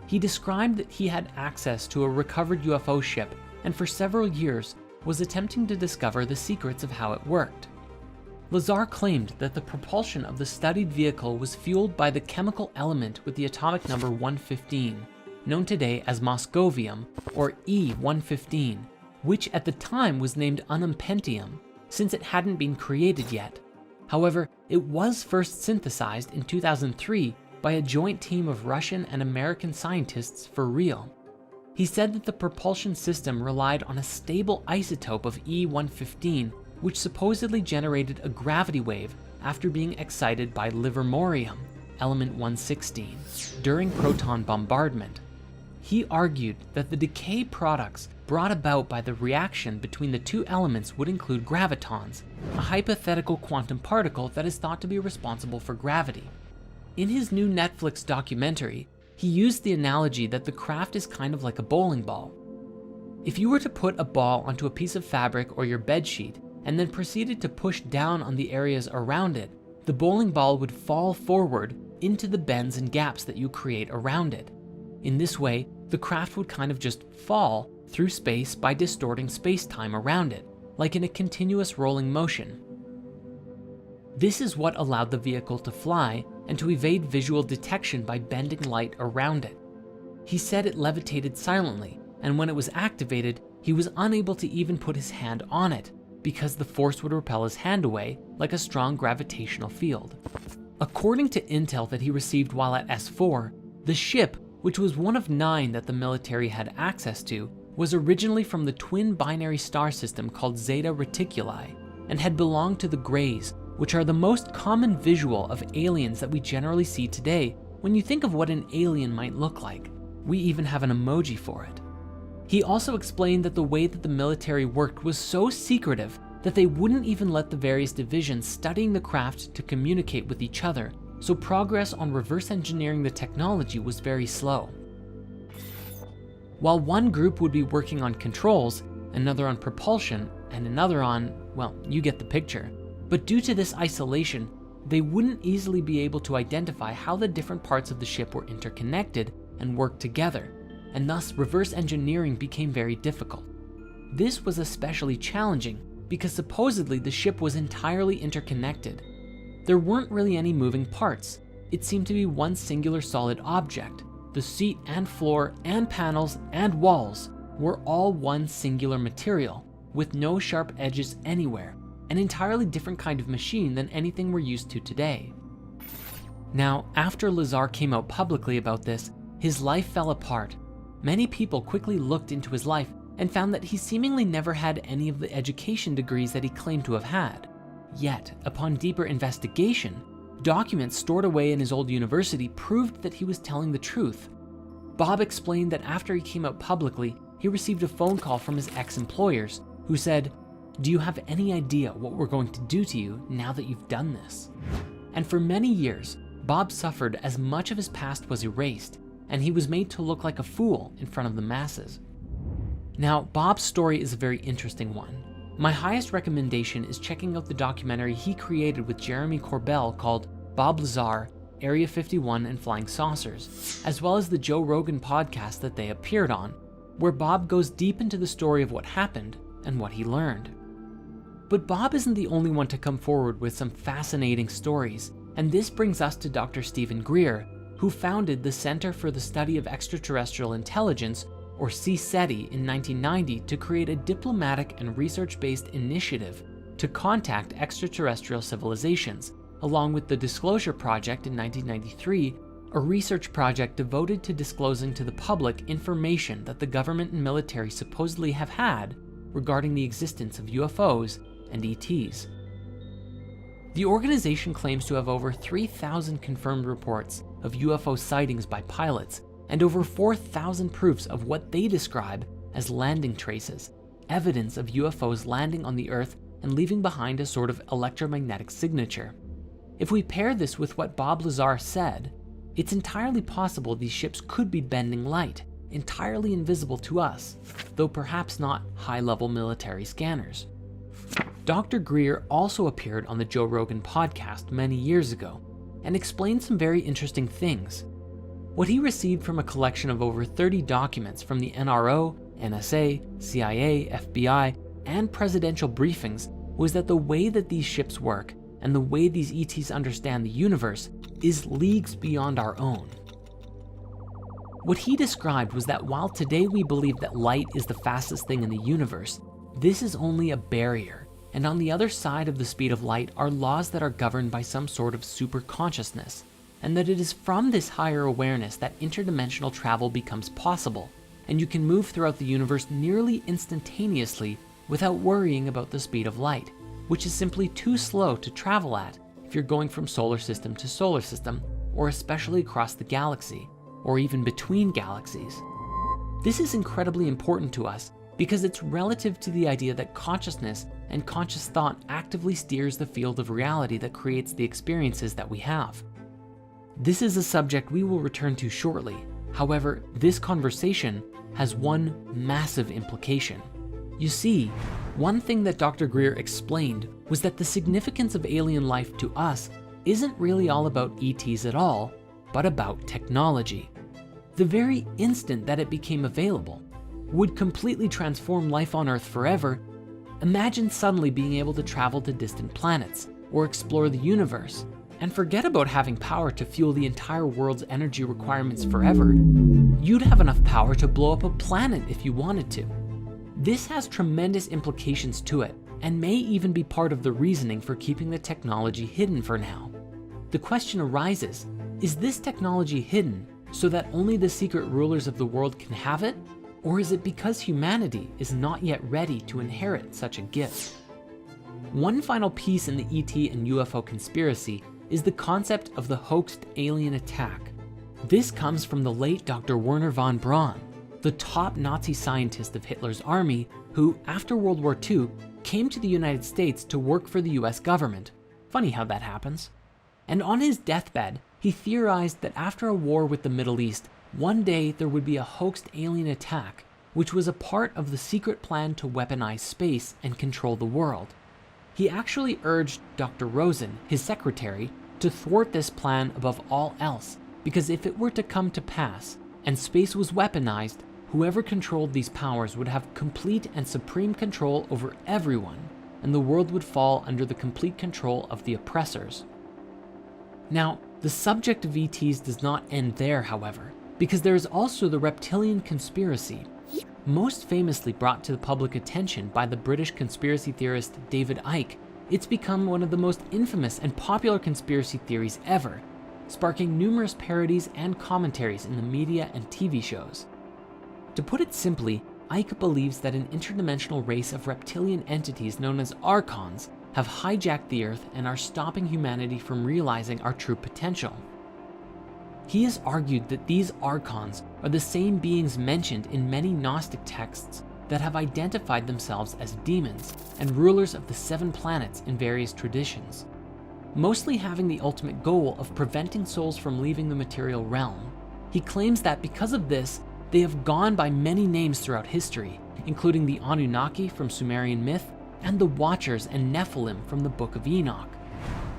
[SPEAKER 1] He described that he had access to a recovered UFO ship and for several years was attempting to discover the secrets of how it worked. Lazar claimed that the propulsion of the studied vehicle was fueled by the chemical element with the atomic number 115, known today as moscovium, or E-115, which at the time was named unumpentium, since it hadn't been created yet. However, it was first synthesized in 2003 by a joint team of Russian and American scientists for real. He said that the propulsion system relied on a stable isotope of E-115, which supposedly generated a gravity wave after being excited by livermorium, element 116, during proton bombardment. He argued that the decay products brought about by the reaction between the two elements would include gravitons, a hypothetical quantum particle that is thought to be responsible for gravity. In his new Netflix documentary, he used the analogy that the craft is kind of like a bowling ball. If you were to put a ball onto a piece of fabric or your bed sheet and then proceeded to push down on the areas around it, the bowling ball would fall forward into the bends and gaps that you create around it. In this way, the craft would kind of just fall through space by distorting space-time around it, like in a continuous rolling motion. This is what allowed the vehicle to fly and to evade visual detection by bending light around it. He said it levitated silently, and when it was activated, he was unable to even put his hand on it because the force would repel his hand away like a strong gravitational field. According to intel that he received while at S4, the ship, which was one of 9 that the military had access to, was originally from the twin binary star system called Zeta Reticuli and had belonged to the Greys, which are the most common visual of aliens that we generally see today when you think of what an alien might look like. We even have an emoji for it. He also explained that the way that the military worked was so secretive that they wouldn't even let the various divisions studying the craft to communicate with each other, so progress on reverse engineering the technology was very slow. While one group would be working on controls, another on propulsion, and another on, well, you get the picture. But due to this isolation, they wouldn't easily be able to identify how the different parts of the ship were interconnected and worked together, and thus reverse engineering became very difficult. This was especially challenging because supposedly the ship was entirely interconnected. There weren't really any moving parts. It seemed to be one singular solid object. The seat and floor and panels and walls were all one singular material, with no sharp edges anywhere, an entirely different kind of machine than anything we're used to today. Now, after Lazar came out publicly about this, his life fell apart. Many people quickly looked into his life and found that he seemingly never had any of the education degrees that he claimed to have had. Yet, upon deeper investigation, documents stored away in his old university proved that he was telling the truth. Bob explained that after he came out publicly, he received a phone call from his ex-employers who said, "Do you have any idea what we're going to do to you now that you've done this?" And for many years, Bob suffered as much of his past was erased, and he was made to look like a fool in front of the masses. Now, Bob's story is a very interesting one. My highest recommendation is checking out the documentary he created with Jeremy Corbell called Bob Lazar, Area 51 and Flying Saucers, as well as the Joe Rogan podcast that they appeared on, where Bob goes deep into the story of what happened and what he learned. But Bob isn't the only one to come forward with some fascinating stories, and this brings us to Dr. Stephen Greer, who founded the Center for the Study of Extraterrestrial Intelligence, or CSETI, in 1990 to create a diplomatic and research-based initiative to contact extraterrestrial civilizations, along with the Disclosure Project in 1993, a research project devoted to disclosing to the public information that the government and military supposedly have had regarding the existence of UFOs and ETs. The organization claims to have over 3,000 confirmed reports of UFO sightings by pilots and over 4,000 proofs of what they describe as landing traces, evidence of UFOs landing on the Earth and leaving behind a sort of electromagnetic signature. If we pair this with what Bob Lazar said, it's entirely possible these ships could be bending light, entirely invisible to us, though perhaps not high-level military scanners. Dr. Greer also appeared on the Joe Rogan podcast many years ago and explained some very interesting things. What he received from a collection of over 30 documents from the NRO, NSA, CIA, FBI, and presidential briefings was that the way that these ships work and the way these ETs understand the universe is leagues beyond our own. What he described was that while today we believe that light is the fastest thing in the universe, this is only a barrier, and on the other side of the speed of light are laws that are governed by some sort of super consciousness, and that it is from this higher awareness that interdimensional travel becomes possible, and you can move throughout the universe nearly instantaneously without worrying about the speed of light, which is simply too slow to travel at if you're going from solar system to solar system, or especially across the galaxy, or even between galaxies. This is incredibly important to us because it's relative to the idea that consciousness and conscious thought actively steers the field of reality that creates the experiences that we have. This is a subject we will return to shortly. However, this conversation has one massive implication. You see, one thing that Dr. Greer explained was that the significance of alien life to us isn't really all about ETs at all, but about technology. The very instant that it became available would completely transform life on Earth forever. Imagine suddenly being able to travel to distant planets or explore the universe, and forget about having power to fuel the entire world's energy requirements forever. You'd have enough power to blow up a planet if you wanted to. This has tremendous implications to it, and may even be part of the reasoning for keeping the technology hidden for now. The question arises, is this technology hidden so that only the secret rulers of the world can have it? Or is it because humanity is not yet ready to inherit such a gift? One final piece in the ET and UFO conspiracy is the concept of the hoaxed alien attack. This comes from the late Dr. Wernher von Braun, the top Nazi scientist of Hitler's army, who, after World War II, came to the United States to work for the US government. Funny how that happens. And on his deathbed, he theorized that after a war with the Middle East, one day there would be a hoaxed alien attack, which was a part of the secret plan to weaponize space and control the world. He actually urged Dr. Rosen, his secretary, to thwart this plan above all else, because if it were to come to pass, and space was weaponized, whoever controlled these powers would have complete and supreme control over everyone, and the world would fall under the complete control of the oppressors. Now, the subject of ETs does not end there, however, because there is also the reptilian conspiracy, most famously brought to the public attention by the British conspiracy theorist David Icke. It's become one of the most infamous and popular conspiracy theories ever, sparking numerous parodies and commentaries in the media and TV shows. To put it simply, Ike believes that an interdimensional race of reptilian entities known as archons have hijacked the Earth and are stopping humanity from realizing our true potential. He has argued that these archons are the same beings mentioned in many Gnostic texts that have identified themselves as demons and rulers of the 7 planets in various traditions, mostly having the ultimate goal of preventing souls from leaving the material realm. He claims that because of this, they have gone by many names throughout history, including the Anunnaki from Sumerian myth and the Watchers and Nephilim from the Book of Enoch.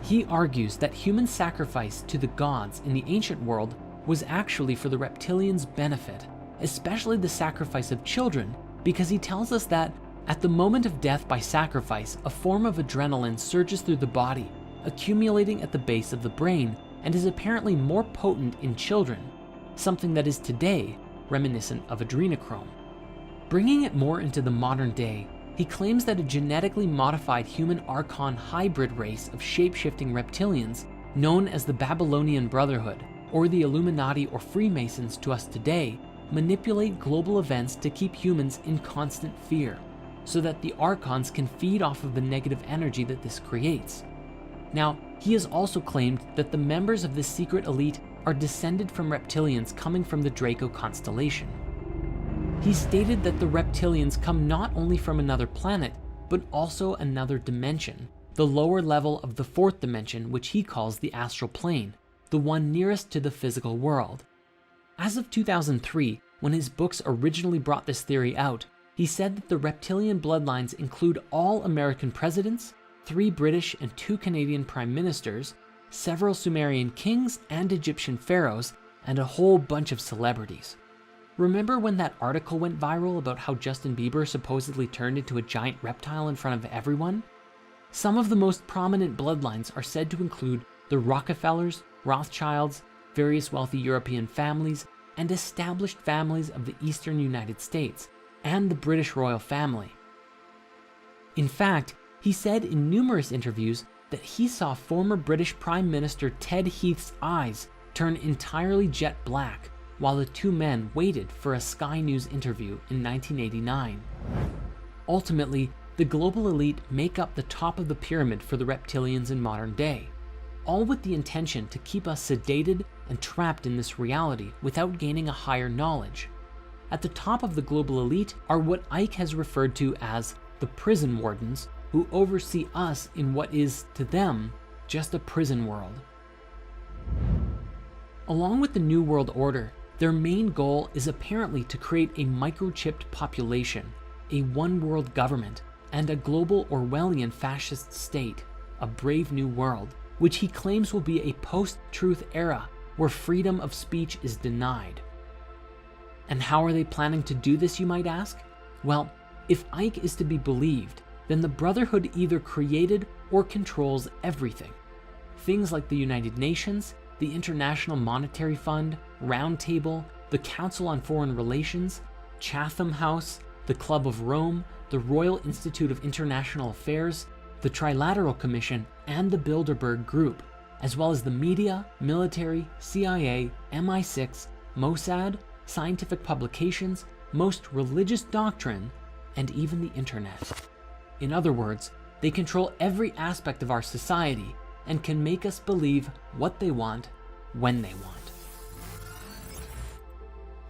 [SPEAKER 1] He argues that human sacrifice to the gods in the ancient world was actually for the reptilians' benefit, especially the sacrifice of children, because he tells us that at the moment of death by sacrifice, a form of adrenaline surges through the body, accumulating at the base of the brain, and is apparently more potent in children, something that is today reminiscent of adrenochrome. Bringing it more into the modern day, he claims that a genetically modified human archon hybrid race of shape-shifting reptilians, known as the Babylonian Brotherhood, or the Illuminati or Freemasons to us today, manipulate global events to keep humans in constant fear, so that the archons can feed off of the negative energy that this creates. Now, he has also claimed that the members of this secret elite are descended from reptilians coming from the Draco constellation. He stated that the reptilians come not only from another planet, but also another dimension, the lower level of the 4th dimension, which he calls the astral plane, the one nearest to the physical world. As of 2003, when his books originally brought this theory out, he said that the reptilian bloodlines include all American presidents, 3 British and 2 Canadian prime ministers, several Sumerian kings and Egyptian pharaohs, and a whole bunch of celebrities. Remember when that article went viral about how Justin Bieber supposedly turned into a giant reptile in front of everyone? Some of the most prominent bloodlines are said to include the Rockefellers, Rothschilds, various wealthy European families, and established families of the eastern United States, and the British royal family. In fact, he said in numerous interviews that he saw former British Prime Minister Ted Heath's eyes turn entirely jet black while the 2 men waited for a Sky News interview in 1989. Ultimately, the global elite make up the top of the pyramid for the reptilians in modern day, all with the intention to keep us sedated and trapped in this reality without gaining a higher knowledge. At the top of the global elite are what Ike has referred to as the prison wardens, who oversee us in what is, to them, just a prison world. Along with the New World Order, their main goal is apparently to create a microchipped population, a one-world government, and a global Orwellian fascist state, a brave new world, which he claims will be a post-truth era where freedom of speech is denied. And how are they planning to do this, you might ask? Well, if Ike is to be believed, then the Brotherhood either created or controls everything. Things like the United Nations, the International Monetary Fund, Round Table, the Council on Foreign Relations, Chatham House, the Club of Rome, the Royal Institute of International Affairs, the Trilateral Commission, and the Bilderberg Group, as well as the media, military, CIA, MI6, Mossad, scientific publications, most religious doctrine, and even the internet. In other words, they control every aspect of our society and can make us believe what they want, when they want.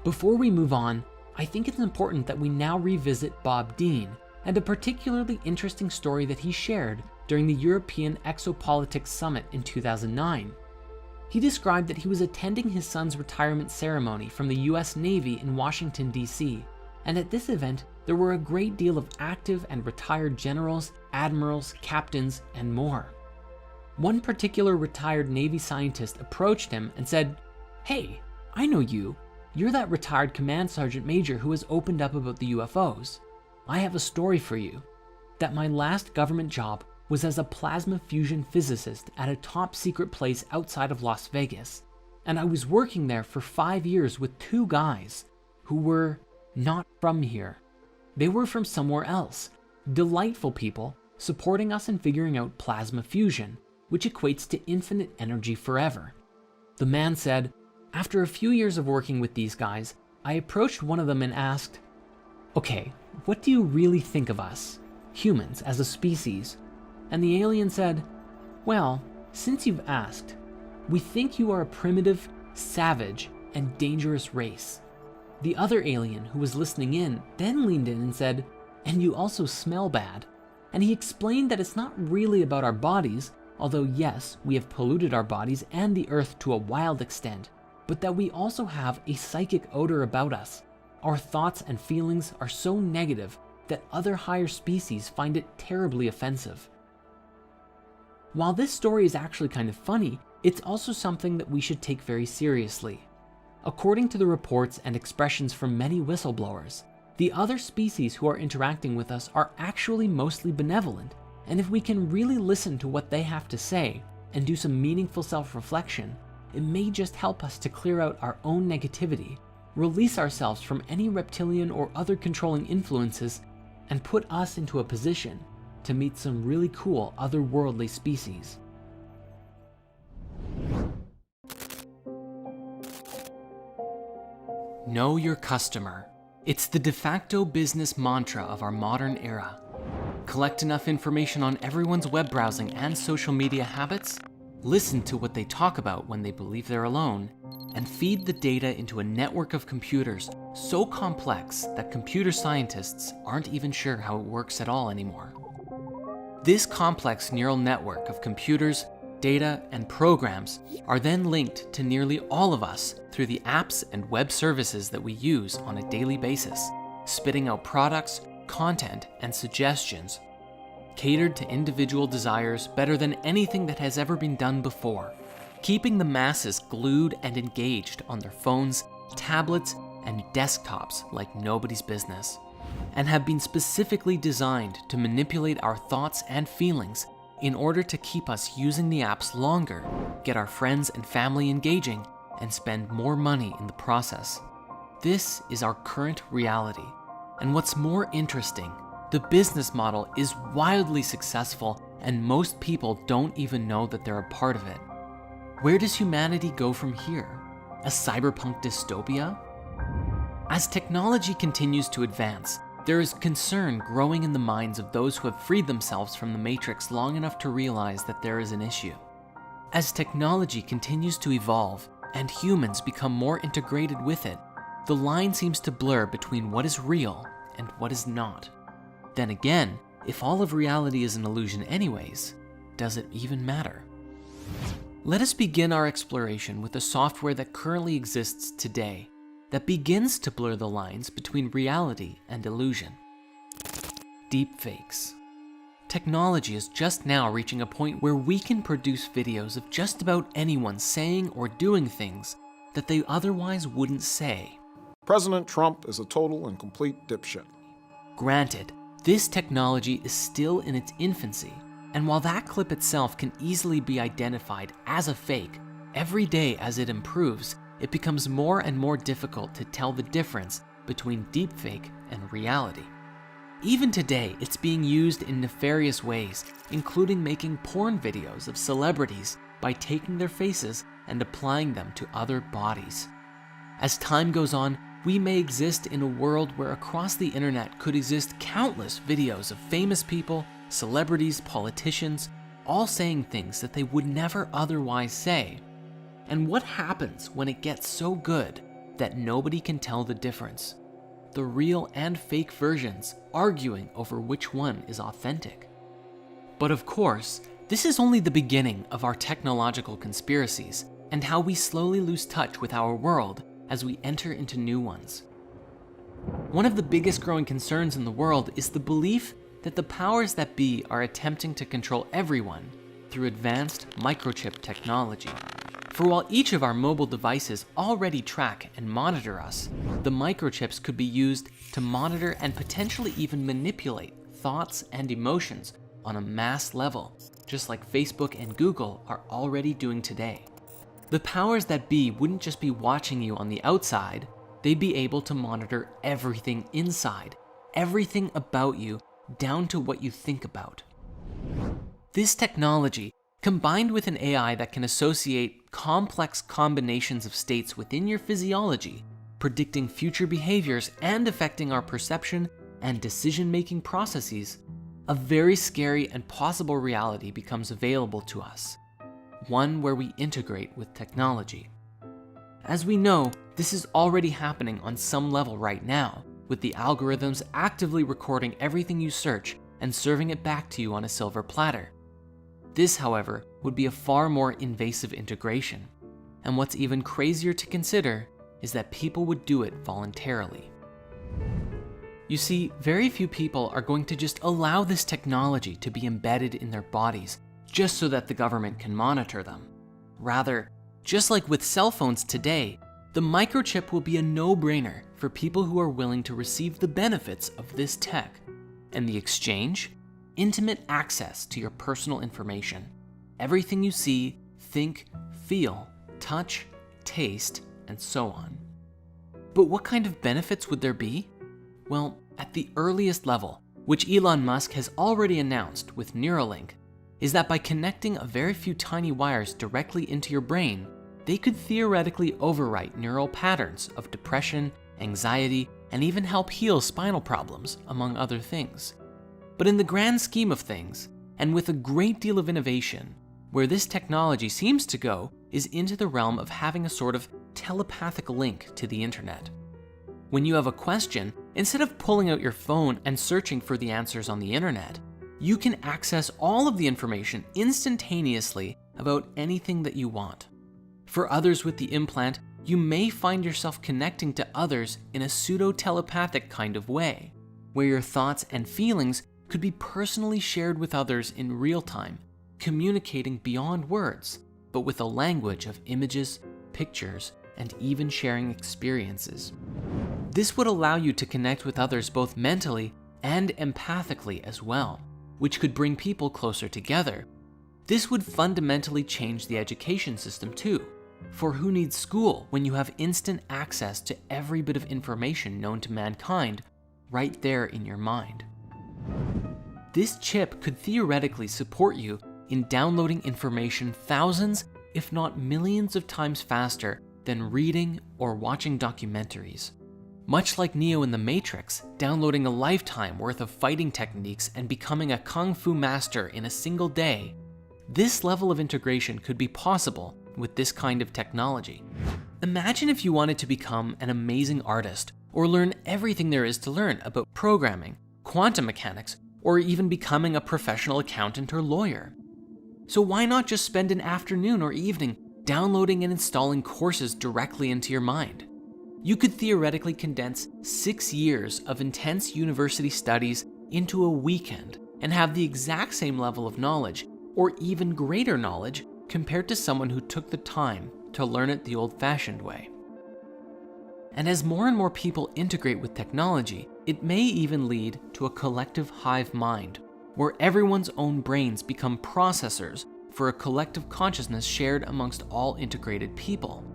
[SPEAKER 1] Before we move on, I think it's important that we now revisit Bob Dean and a particularly interesting story that he shared during the European Exopolitics Summit in 2009. He described that he was attending his son's retirement ceremony from the US Navy in Washington, D.C., and at this event, there were a great deal of active and retired generals, admirals, captains, and more. One particular retired Navy scientist approached him and said, "Hey, I know you. You're that retired command sergeant major who has opened up about the UFOs. I have a story for you, that my last government job was as a plasma fusion physicist at a top secret place outside of Las Vegas, and I was working there for 5 years with 2 guys who were not from here. They were from somewhere else, delightful people supporting us in figuring out plasma fusion, which equates to infinite energy forever." The man said, "After a few years of working with these guys, I approached one of them and asked, okay, what do you really think of us, humans, as a species? And the alien said, well, since you've asked, we think you are a primitive, savage, and dangerous race. The other alien who was listening in then leaned in and said, and you also smell bad. And he explained that it's not really about our bodies, although yes, we have polluted our bodies and the earth to a wild extent, but that we also have a psychic odor about us. Our thoughts and feelings are so negative that other higher species find it terribly offensive. While this story is actually kind of funny, it's also something that we should take very seriously. According to the reports and expressions from many whistleblowers, the other species who are interacting with us are actually mostly benevolent, and if we can really listen to what they have to say and do some meaningful self-reflection, it may just help us to clear out our own negativity, release ourselves from any reptilian or other controlling influences, and put us into a position to meet some really cool otherworldly species. Know your customer. It's the de facto business mantra of our modern era. Collect enough information on everyone's web browsing and social media habits, listen to what they talk about when they believe they're alone, and feed the data into a network of computers so complex that computer scientists aren't even sure how it works at all anymore. This complex neural network of computers, data, and programs are then linked to nearly all of us through the apps and web services that we use on a daily basis, spitting out products, content, and suggestions catered to individual desires better than anything that has ever been done before, keeping the masses glued and engaged on their phones, tablets, and desktops like nobody's business, and have been specifically designed to manipulate our thoughts and feelings in order to keep us using the apps longer, get our friends and family engaging, and spend more money in the process. This is our current reality. And what's more interesting, the business model is wildly successful and most people don't even know that they're a part of it. Where does humanity go from here? A cyberpunk dystopia? As technology continues to advance, there is concern growing in the minds of those who have freed themselves from the Matrix long enough to realize that there is an issue. As technology continues to evolve and humans become more integrated with it, the line seems to blur between what is real and what is not. Then again, if all of reality is an illusion anyways, does it even matter? Let us begin our exploration with a software that currently exists today that begins to blur the lines between reality and illusion. Deepfakes. Technology is just now reaching a point where we can produce videos of just about anyone saying or doing things that they otherwise wouldn't say.
[SPEAKER 2] President Trump is a total and complete dipshit.
[SPEAKER 1] Granted, this technology is still in its infancy, and while that clip itself can easily be identified as a fake, every day as it improves, it becomes more and more difficult to tell the difference between deepfake and reality. Even today, it's being used in nefarious ways, including making porn videos of celebrities by taking their faces and applying them to other bodies. As time goes on, we may exist in a world where across the internet could exist countless videos of famous people, celebrities, politicians, all saying things that they would never otherwise say. And what happens when it gets so good that nobody can tell the difference? The real and fake versions arguing over which one is authentic. But of course, this is only the beginning of our technological conspiracies and how we slowly lose touch with our world as we enter into new ones. One of the biggest growing concerns in the world is the belief that the powers that be are attempting to control everyone through advanced microchip technology. For while each of our mobile devices already track and monitor us, the microchips could be used to monitor and potentially even manipulate thoughts and emotions on a mass level, just like Facebook and Google are already doing today. The powers that be wouldn't just be watching you on the outside, they'd be able to monitor everything inside, everything about you, down to what you think about. This technology, combined with an AI that can associate complex combinations of states within your physiology, predicting future behaviors and affecting our perception and decision-making processes, a very scary and possible reality becomes available to us, one where we integrate with technology. As we know, this is already happening on some level right now, with the algorithms actively recording everything you search and serving it back to you on a silver platter. This, however, would be a far more invasive integration, and what's even crazier to consider is that people would do it voluntarily. You see, very few people are going to just allow this technology to be embedded in their bodies just so that the government can monitor them. Rather, just like with cell phones today, the microchip will be a no-brainer for people who are willing to receive the benefits of this tech, and the exchange? Intimate access to your personal information. Everything you see, think, feel, touch, taste, and so on. But what kind of benefits would there be? Well, at the earliest level, which Elon Musk has already announced with Neuralink, is that by connecting a very few tiny wires directly into your brain, they could theoretically overwrite neural patterns of depression, anxiety, and even help heal spinal problems, among other things. But in the grand scheme of things, and with a great deal of innovation, where this technology seems to go is into the realm of having a sort of telepathic link to the internet. When you have a question, instead of pulling out your phone and searching for the answers on the internet, you can access all of the information instantaneously about anything that you want. For others with the implant, you may find yourself connecting to others in a pseudo-telepathic kind of way, where your thoughts and feelings could be personally shared with others in real time, communicating beyond words, but with a language of images, pictures, and even sharing experiences. This would allow you to connect with others both mentally and empathically as well, which could bring people closer together. This would fundamentally change the education system too, for who needs school when you have instant access to every bit of information known to mankind right there in your mind? This chip could theoretically support you in downloading information thousands, if not millions of times faster than reading or watching documentaries. Much like Neo in the Matrix, downloading a lifetime worth of fighting techniques and becoming a kung fu master in a single day, this level of integration could be possible with this kind of technology. Imagine if you wanted to become an amazing artist or learn everything there is to learn about programming, quantum mechanics, or even becoming a professional accountant or lawyer. So why not just spend an afternoon or evening downloading and installing courses directly into your mind? You could theoretically condense 6 years of intense university studies into a weekend and have the exact same level of knowledge, or even greater knowledge, compared to someone who took the time to learn it the old-fashioned way. And as more and more people integrate with technology, it may even lead to a collective hive mind, where everyone's own brains become processors for a collective consciousness shared amongst all integrated people.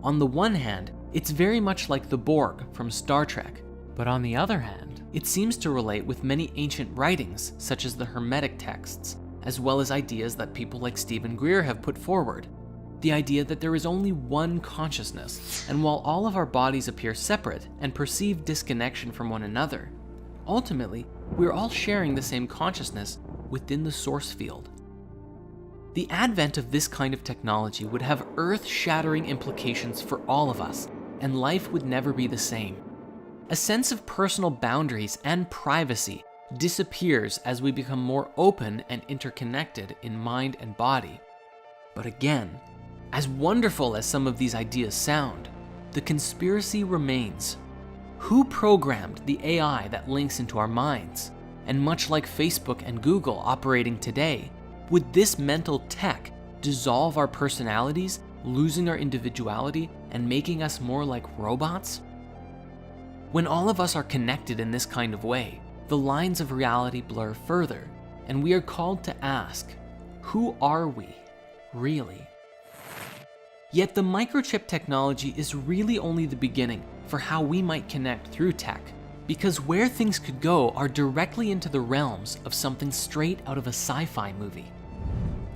[SPEAKER 1] On the one hand, it's very much like the Borg from Star Trek, but on the other hand, it seems to relate with many ancient writings, such as the Hermetic texts, as well as ideas that people like Stephen Greer have put forward. The idea that there is only one consciousness, and while all of our bodies appear separate and perceive disconnection from one another, ultimately, we're all sharing the same consciousness within the source field. The advent of this kind of technology would have earth-shattering implications for all of us, and life would never be the same. A sense of personal boundaries and privacy disappears as we become more open and interconnected in mind and body. But again, as wonderful as some of these ideas sound, the conspiracy remains. Who programmed the AI that links into our minds? And much like Facebook and Google operating today, would this mental tech dissolve our personalities, losing our individuality and making us more like robots? When all of us are connected in this kind of way, the lines of reality blur further, and we are called to ask, who are we, really? Yet the microchip technology is really only the beginning for how we might connect through tech, because where things could go are directly into the realms of something straight out of a sci-fi movie.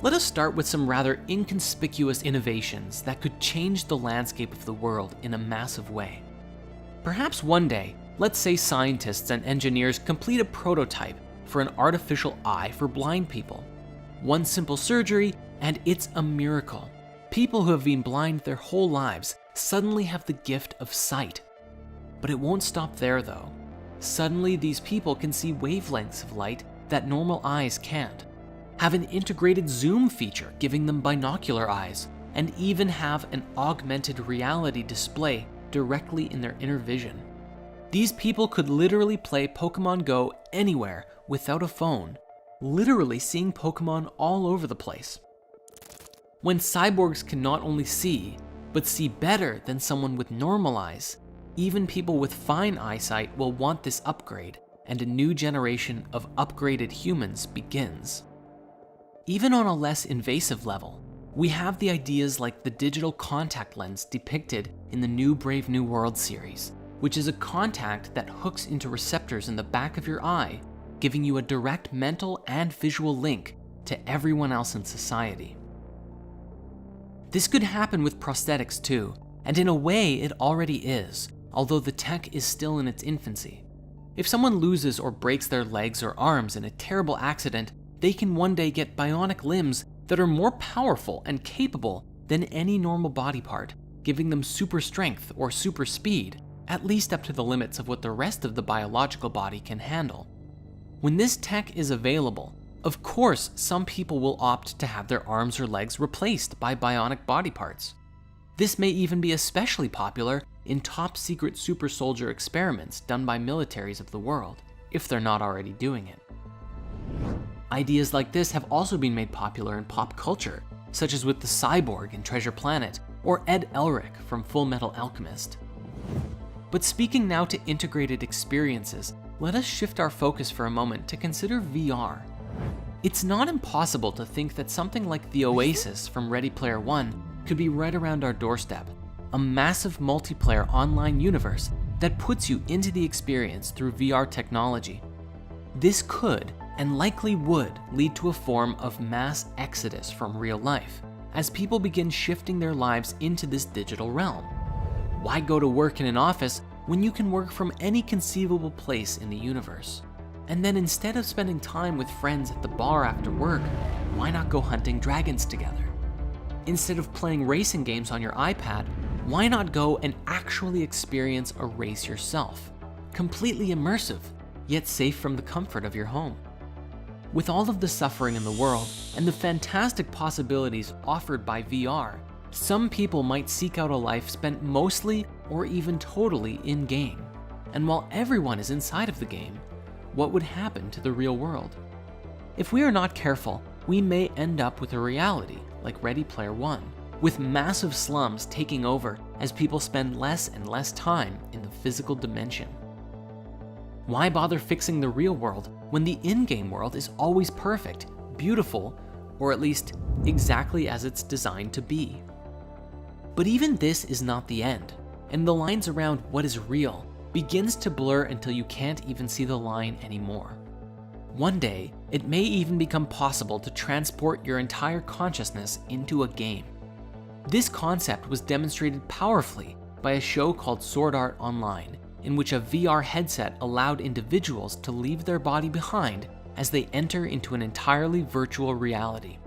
[SPEAKER 1] Let us start with some rather inconspicuous innovations that could change the landscape of the world in a massive way. Perhaps one day, let's say scientists and engineers complete a prototype for an artificial eye for blind people. One simple surgery, and it's a miracle. People who have been blind their whole lives suddenly have the gift of sight. But it won't stop there though. Suddenly these people can see wavelengths of light that normal eyes can't, have an integrated zoom feature giving them binocular eyes, and even have an augmented reality display directly in their inner vision. These people could literally play Pokemon Go anywhere without a phone, literally seeing Pokemon all over the place. When cyborgs can not only see, but see better than someone with normal eyes, even people with fine eyesight will want this upgrade, and a new generation of upgraded humans begins. Even on a less invasive level, we have the ideas like the digital contact lens depicted in the new Brave New World series, which is a contact that hooks into receptors in the back of your eye, giving you a direct mental and visual link to everyone else in society. This could happen with prosthetics too, and in a way it already is, although the tech is still in its infancy. If someone loses or breaks their legs or arms in a terrible accident, they can one day get bionic limbs that are more powerful and capable than any normal body part, giving them super strength or super speed, at least up to the limits of what the rest of the biological body can handle. When this tech is available, of course some people will opt to have their arms or legs replaced by bionic body parts. This may even be especially popular in top secret super soldier experiments done by militaries of the world, if they're not already doing it. Ideas like this have also been made popular in pop culture, such as with the cyborg in Treasure Planet or Ed Elric from Full Metal Alchemist. But speaking now to integrated experiences, let us shift our focus for a moment to consider VR. It's not impossible to think that something like the Oasis from Ready Player One could be right around our doorstep, a massive multiplayer online universe that puts you into the experience through VR technology. This could, and likely would, lead to a form of mass exodus from real life, as people begin shifting their lives into this digital realm. Why go to work in an office when you can work from any conceivable place in the universe? And then instead of spending time with friends at the bar after work, why not go hunting dragons together? Instead of playing racing games on your iPad, why not go and actually experience a race yourself? Completely immersive, yet safe from the comfort of your home. With all of the suffering in the world and the fantastic possibilities offered by VR, some people might seek out a life spent mostly or even totally in-game. And while everyone is inside of the game, what would happen to the real world? If we are not careful, we may end up with a reality like Ready Player One, with massive slums taking over as people spend less and less time in the physical dimension. Why bother fixing the real world when the in-game world is always perfect, beautiful, or at least exactly as it's designed to be? But even this is not the end, and the lines around what is real begins to blur until you can't even see the line anymore. One day, it may even become possible to transport your entire consciousness into a game. This concept was demonstrated powerfully by a show called Sword Art Online, in which a VR headset allowed individuals to leave their body behind as they enter into an entirely virtual reality.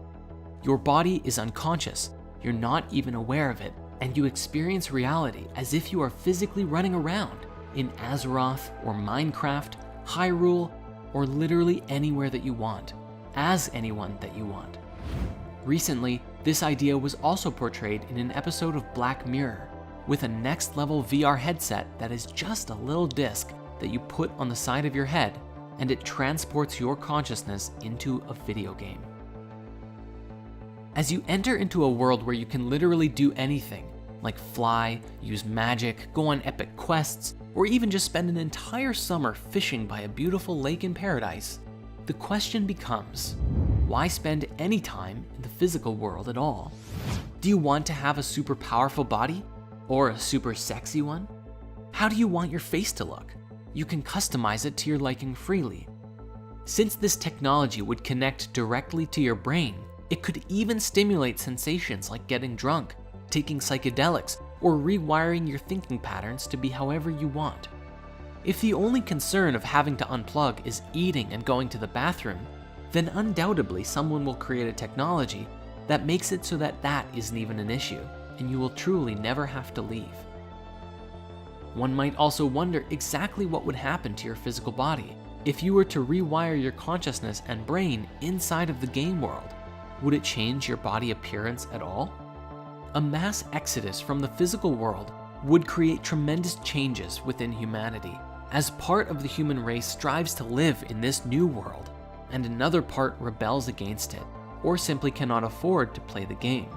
[SPEAKER 1] Your body is unconscious, you're not even aware of it, and you experience reality as if you are physically running around in Azeroth or Minecraft, Hyrule, or literally anywhere that you want, as anyone that you want. Recently, this idea was also portrayed in an episode of Black Mirror, with a next-level VR headset that is just a little disc that you put on the side of your head, and it transports your consciousness into a video game. As you enter into a world where you can literally do anything, like fly, use magic, go on epic quests, or even just spend an entire summer fishing by a beautiful lake in paradise, the question becomes, why spend any time in the physical world at all? Do you want to have a super powerful body? Or a super sexy one? How do you want your face to look? You can customize it to your liking freely. Since this technology would connect directly to your brain, it could even stimulate sensations like getting drunk, taking psychedelics, or rewiring your thinking patterns to be however you want. If the only concern of having to unplug is eating and going to the bathroom, then undoubtedly someone will create a technology that makes it so that that isn't even an issue, and you will truly never have to leave. One might also wonder exactly what would happen to your physical body if you were to rewire your consciousness and brain inside of the game world. Would it change your body appearance at all? A mass exodus from the physical world would create tremendous changes within humanity, as part of the human race strives to live in this new world, and another part rebels against it, or simply cannot afford to play the game.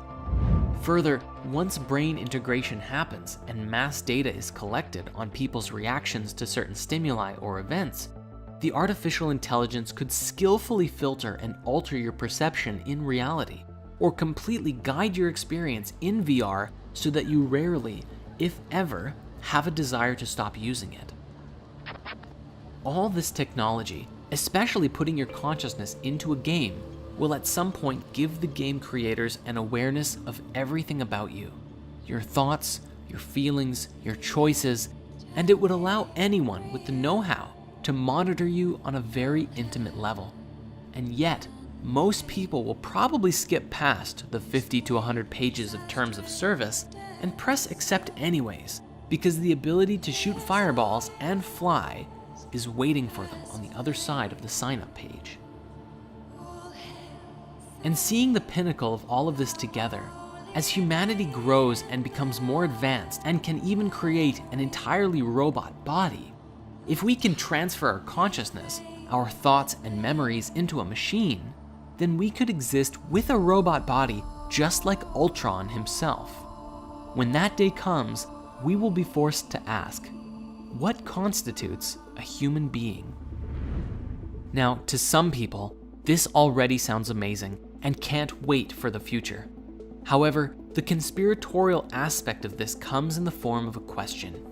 [SPEAKER 1] Further, once brain integration happens and mass data is collected on people's reactions to certain stimuli or events, the artificial intelligence could skillfully filter and alter your perception in reality, or completely guide your experience in VR so that you rarely, if ever, have a desire to stop using it. All this technology, especially putting your consciousness into a game, will at some point give the game creators an awareness of everything about you, your thoughts, your feelings, your choices, and it would allow anyone with the know-how to monitor you on a very intimate level. And yet, most people will probably skip past the 50 to 100 pages of terms of service and press accept anyways, because the ability to shoot fireballs and fly is waiting for them on the other side of the sign-up page. And seeing the pinnacle of all of this together, as humanity grows and becomes more advanced and can even create an entirely robot body, if we can transfer our consciousness, our thoughts and memories into a machine, then we could exist with a robot body just like Ultron himself. When that day comes, we will be forced to ask, what constitutes a human being? Now, to some people, this already sounds amazing and can't wait for the future. However, the conspiratorial aspect of this comes in the form of a question.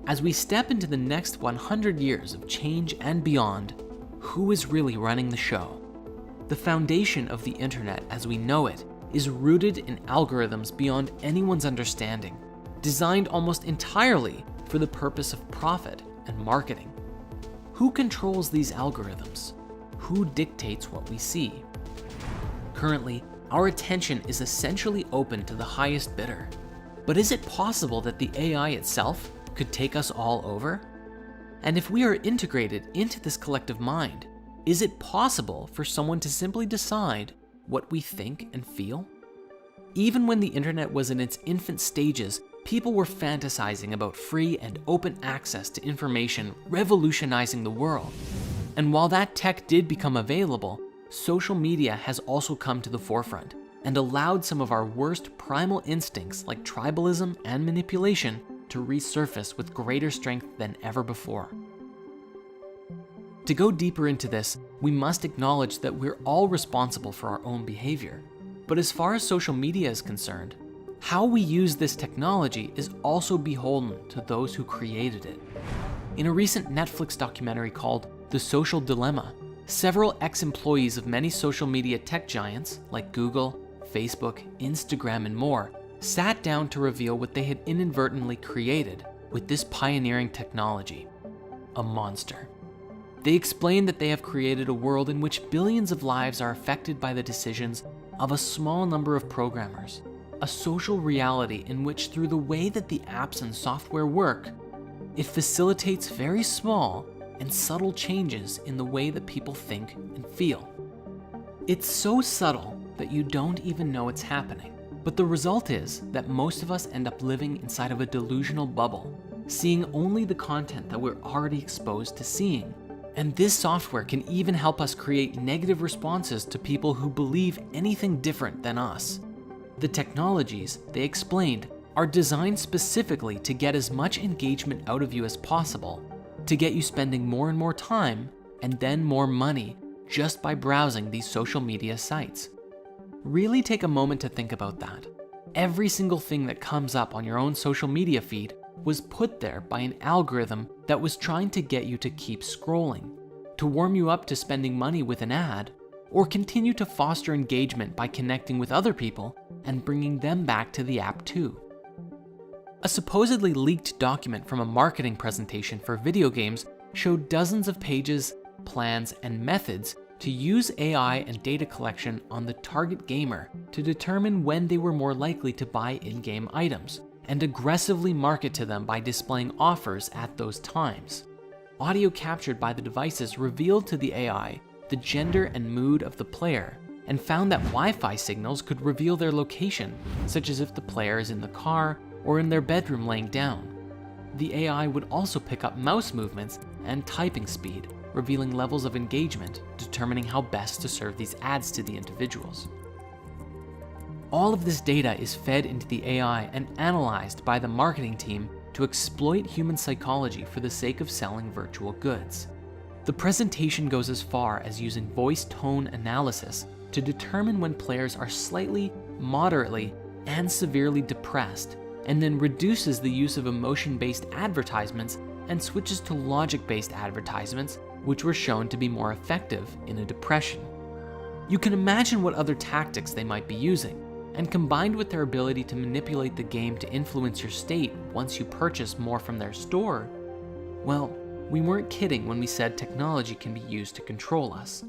[SPEAKER 1] As we step into the next 100 years of change and beyond, who is really running the show? The foundation of the internet as we know it is rooted in algorithms beyond anyone's understanding, designed almost entirely for the purpose of profit and marketing. Who controls these algorithms? Who dictates what we see? Currently, our attention is essentially open to the highest bidder. But is it possible that the AI itself could take us all over? And if we are integrated into this collective mind, is it possible for someone to simply decide what we think and feel? Even when the internet was in its infant stages, people were fantasizing about free and open access to information revolutionizing the world. And while that tech did become available, social media has also come to the forefront and allowed some of our worst primal instincts like tribalism and manipulation to resurface with greater strength than ever before. To go deeper into this, we must acknowledge that we're all responsible for our own behavior. But as far as social media is concerned, how we use this technology is also beholden to those who created it. In a recent Netflix documentary called The Social Dilemma, several ex-employees of many social media tech giants like Google, Facebook, Instagram, and more sat down to reveal what they had inadvertently created with this pioneering technology: a monster. They explained that they have created a world in which billions of lives are affected by the decisions of a small number of programmers, a social reality in which, through the way that the apps and software work, it facilitates very small and subtle changes in the way that people think and feel. It's so subtle that you don't even know it's happening, but the result is that most of us end up living inside of a delusional bubble, seeing only the content that we're already exposed to seeing. And this software can even help us create negative responses to people who believe anything different than us. The technologies, they explained, are designed specifically to get as much engagement out of you as possible, to get you spending more and more time and then more money just by browsing these social media sites. Really take a moment to think about that. Every single thing that comes up on your own social media feed was put there by an algorithm that was trying to get you to keep scrolling, to warm you up to spending money with an ad, or continue to foster engagement by connecting with other people and bringing them back to the app too. A supposedly leaked document from a marketing presentation for video games showed dozens of pages, plans, and methods to use AI and data collection on the target gamer to determine when they were more likely to buy in-game items, and aggressively market to them by displaying offers at those times. Audio captured by the devices revealed to the AI the gender and mood of the player, and found that Wi-Fi signals could reveal their location, such as if the player is in the car or in their bedroom laying down. The AI would also pick up mouse movements and typing speed, revealing levels of engagement, determining how best to serve these ads to the individuals. All of this data is fed into the AI and analyzed by the marketing team to exploit human psychology for the sake of selling virtual goods. The presentation goes as far as using voice tone analysis to determine when players are slightly, moderately, and severely depressed, and then reduces the use of emotion-based advertisements and switches to logic-based advertisements, which were shown to be more effective in a depression. You can imagine what other tactics they might be using, and combined with their ability to manipulate the game to influence your state once you purchase more from their store, well, we weren't kidding when we said technology can be used to control us.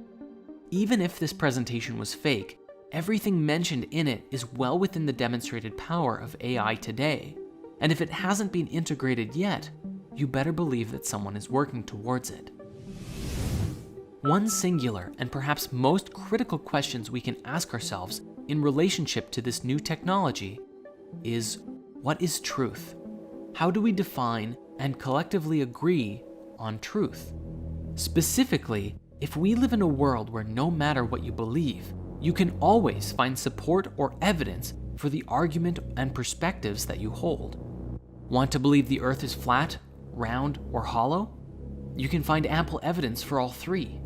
[SPEAKER 1] Even if this presentation was fake, everything mentioned in it is well within the demonstrated power of AI today, and if it hasn't been integrated yet, you better believe that someone is working towards it. One singular and perhaps most critical questions we can ask ourselves in relationship to this new technology is, what is truth? How do we define and collectively agree on truth? Specifically, if we live in a world where no matter what you believe, you can always find support or evidence for the argument and perspectives that you hold. Want to believe the earth is flat, round, or hollow? You can find ample evidence for all three.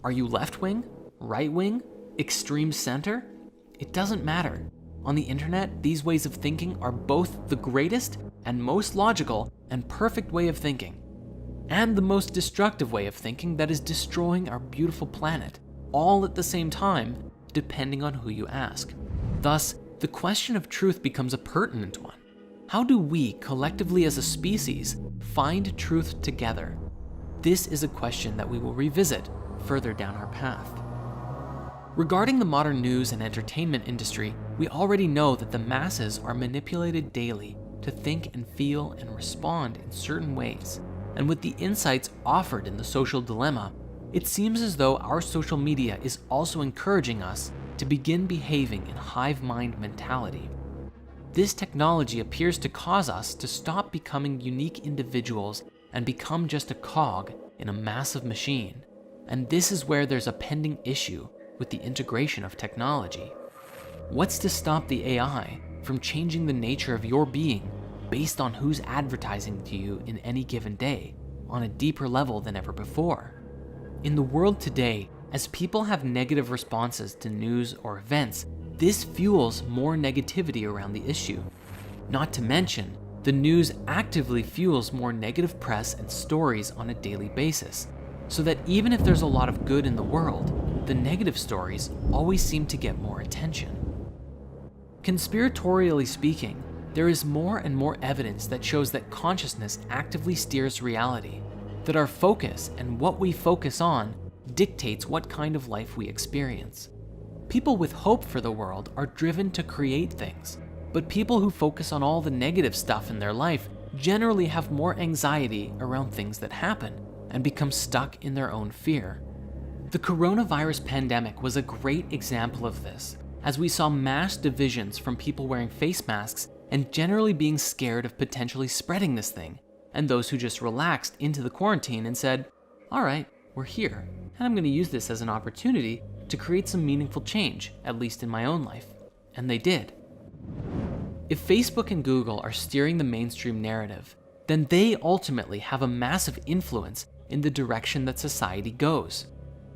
[SPEAKER 1] Are you left-wing, right-wing, extreme center? It doesn't matter. On the internet, these ways of thinking are both the greatest and most logical and perfect way of thinking, and the most destructive way of thinking that is destroying our beautiful planet, all at the same time, depending on who you ask. Thus, the question of truth becomes a pertinent one. How do we, collectively as a species, find truth together? This is a question that we will revisit further down our path. Regarding the modern news and entertainment industry, we already know that the masses are manipulated daily to think and feel and respond in certain ways. And with the insights offered in the social dilemma, it seems as though our social media is also encouraging us to begin behaving in hive mind mentality. This technology appears to cause us to stop becoming unique individuals and become just a cog in a massive machine. And this is where there's a pending issue with the integration of technology. What's to stop the AI from changing the nature of your being based on who's advertising to you in any given day on a deeper level than ever before? In the world today, as people have negative responses to news or events, this fuels more negativity around the issue. Not to mention, the news actively fuels more negative press and stories on a daily basis, so that even if there's a lot of good in the world, the negative stories always seem to get more attention. Conspiratorially speaking, there is more and more evidence that shows that consciousness actively steers reality, that our focus and what we focus on dictates what kind of life we experience. People with hope for the world are driven to create things, but people who focus on all the negative stuff in their life generally have more anxiety around things that happen and become stuck in their own fear. The coronavirus pandemic was a great example of this, as we saw mass divisions from people wearing face masks and generally being scared of potentially spreading this thing, and those who just relaxed into the quarantine and said, all right, we're here, and I'm going to use this as an opportunity to create some meaningful change, at least in my own life. And they did. If Facebook and Google are steering the mainstream narrative, then they ultimately have a massive influence in the direction that society goes.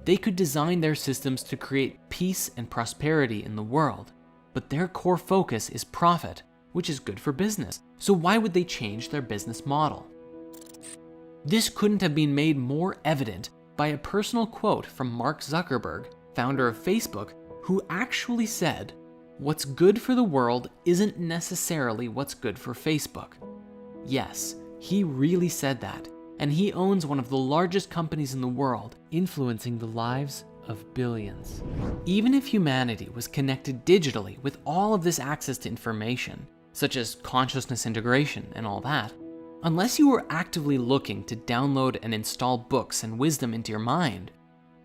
[SPEAKER 1] They could design their systems to create peace and prosperity in the world, but their core focus is profit, which is good for business. So why would they change their business model? This couldn't have been made more evident by a personal quote from Mark Zuckerberg, founder of Facebook, who actually said, what's good for the world isn't necessarily what's good for Facebook. Yes, he really said that, and he owns one of the largest companies in the world, influencing the lives of billions. Even if humanity was connected digitally with all of this access to information, such as consciousness integration and all that, unless you were actively looking to download and install books and wisdom into your mind,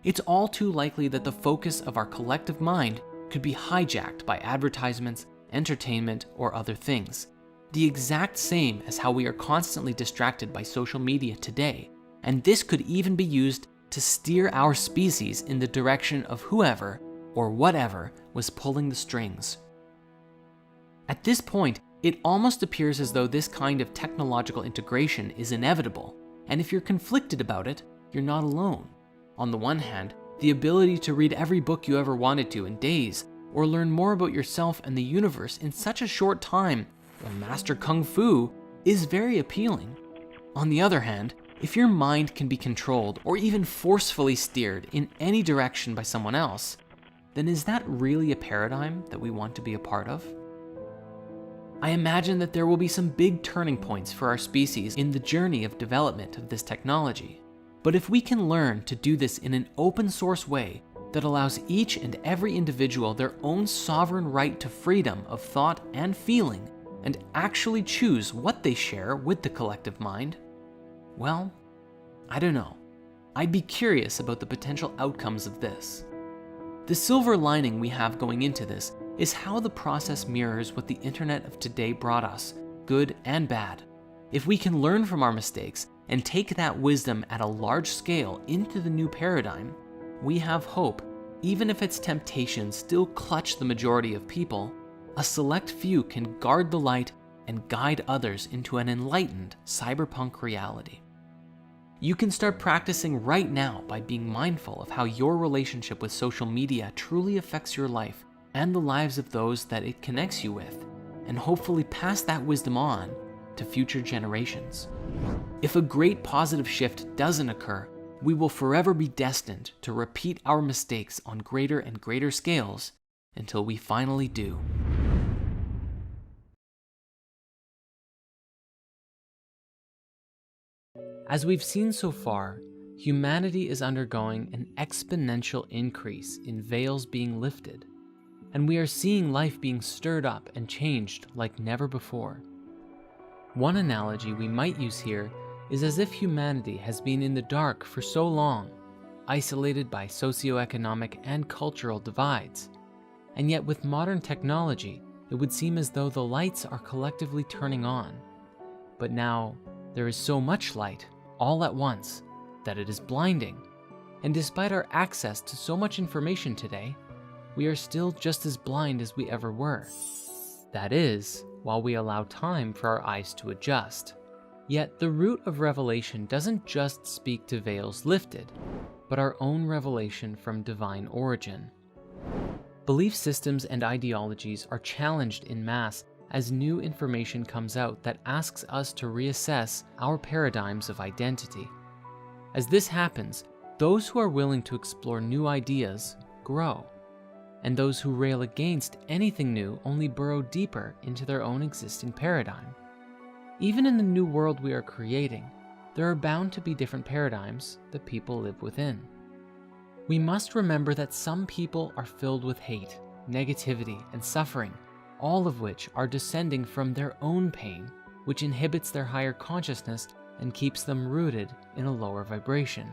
[SPEAKER 1] it's all too likely that the focus of our collective mind could be hijacked by advertisements, entertainment, or other things. The exact same as how we are constantly distracted by social media today, and this could even be used to steer our species in the direction of whoever or whatever was pulling the strings. At this point, it almost appears as though this kind of technological integration is inevitable, and if you're conflicted about it, you're not alone. On the one hand, the ability to read every book you ever wanted to in days, or learn more about yourself and the universe in such a short time, or master kung fu, is very appealing. On the other hand, if your mind can be controlled or even forcefully steered in any direction by someone else, then is that really a paradigm that we want to be a part of? I imagine that there will be some big turning points for our species in the journey of development of this technology. But if we can learn to do this in an open source way that allows each and every individual their own sovereign right to freedom of thought and feeling, and actually choose what they share with the collective mind, well, I don't know. I'd be curious about the potential outcomes of this. The silver lining we have going into this is how the process mirrors what the internet of today brought us, good and bad. If we can learn from our mistakes and take that wisdom at a large scale into the new paradigm, we have hope. Even if its temptations still clutch the majority of people, a select few can guard the light and guide others into an enlightened cyberpunk reality. You can start practicing right now by being mindful of how your relationship with social media truly affects your life and the lives of those that it connects you with, and hopefully pass that wisdom on to future generations. If a great positive shift doesn't occur, we will forever be destined to repeat our mistakes on greater and greater scales until we finally do. As we've seen so far, humanity is undergoing an exponential increase in veils being lifted, and we are seeing life being stirred up and changed like never before. One analogy we might use here is as if humanity has been in the dark for so long, isolated by socioeconomic and cultural divides, and yet with modern technology, it would seem as though the lights are collectively turning on. But now, there is so much light all at once that it is blinding, and despite our access to so much information today, we are still just as blind as we ever were. That is, while we allow time for our eyes to adjust. Yet the root of revelation doesn't just speak to veils lifted, but our own revelation from divine origin. Belief systems and ideologies are challenged in mass as new information comes out that asks us to reassess our paradigms of identity. As this happens, those who are willing to explore new ideas grow, and those who rail against anything new only burrow deeper into their own existing paradigm. Even in the new world we are creating, there are bound to be different paradigms that people live within. We must remember that some people are filled with hate, negativity, and suffering, all of which are descending from their own pain, which inhibits their higher consciousness and keeps them rooted in a lower vibration.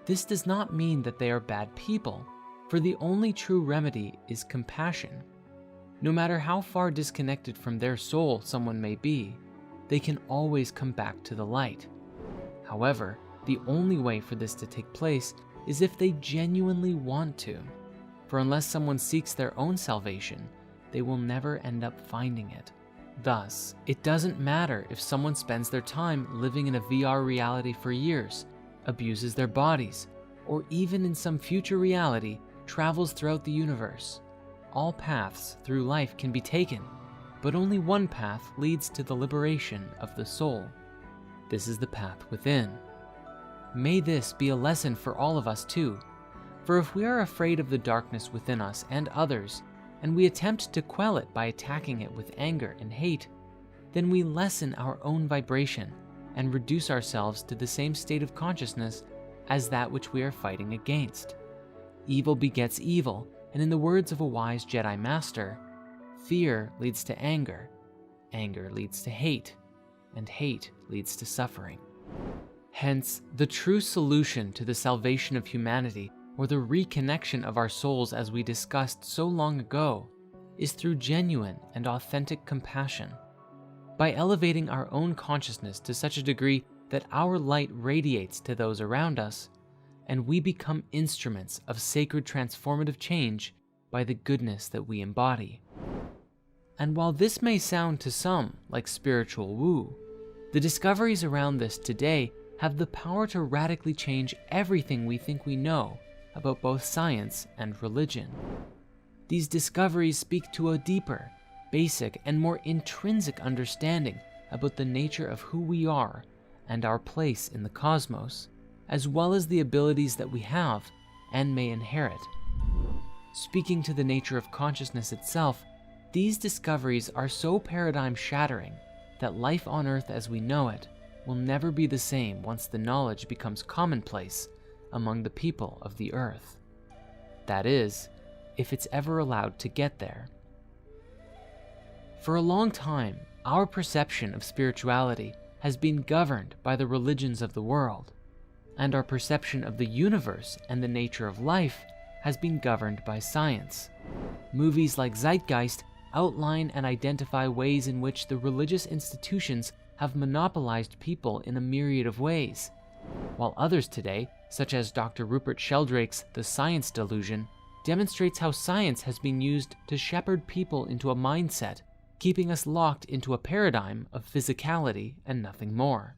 [SPEAKER 1] This does not mean that they are bad people, for the only true remedy is compassion. No matter how far disconnected from their soul someone may be, they can always come back to the light. However, the only way for this to take place is if they genuinely want to, for unless someone seeks their own salvation, they will never end up finding it. Thus, it doesn't matter if someone spends their time living in a VR reality for years, abuses their bodies, or even in some future reality travels throughout the universe. All paths through life can be taken, but only one path leads to the liberation of the soul. This is the path within. May this be a lesson for all of us too, for if we are afraid of the darkness within us and others, and we attempt to quell it by attacking it with anger and hate, then we lessen our own vibration and reduce ourselves to the same state of consciousness as that which we are fighting against. Evil begets evil, and in the words of a wise Jedi Master, fear leads to anger, anger leads to hate, and hate leads to suffering. Hence, the true solution to the salvation of humanity, or the reconnection of our souls as we discussed so long ago, is through genuine and authentic compassion. By elevating our own consciousness to such a degree that our light radiates to those around us, and we become instruments of sacred transformative change by the goodness that we embody. And while this may sound to some like spiritual woo, the discoveries around this today have the power to radically change everything we think we know about both science and religion. These discoveries speak to a deeper, basic, and more intrinsic understanding about the nature of who we are and our place in the cosmos, as well as the abilities that we have and may inherit. Speaking to the nature of consciousness itself, these discoveries are so paradigm-shattering that life on Earth as we know it will never be the same once the knowledge becomes commonplace among the people of the Earth. That is, if it's ever allowed to get there. For a long time, our perception of spirituality has been governed by the religions of the world, and our perception of the universe and the nature of life has been governed by science. Movies like Zeitgeist outline and identify ways in which the religious institutions have monopolized people in a myriad of ways, while others today, such as Dr. Rupert Sheldrake's The Science Delusion, demonstrates how science has been used to shepherd people into a mindset, keeping us locked into a paradigm of physicality and nothing more.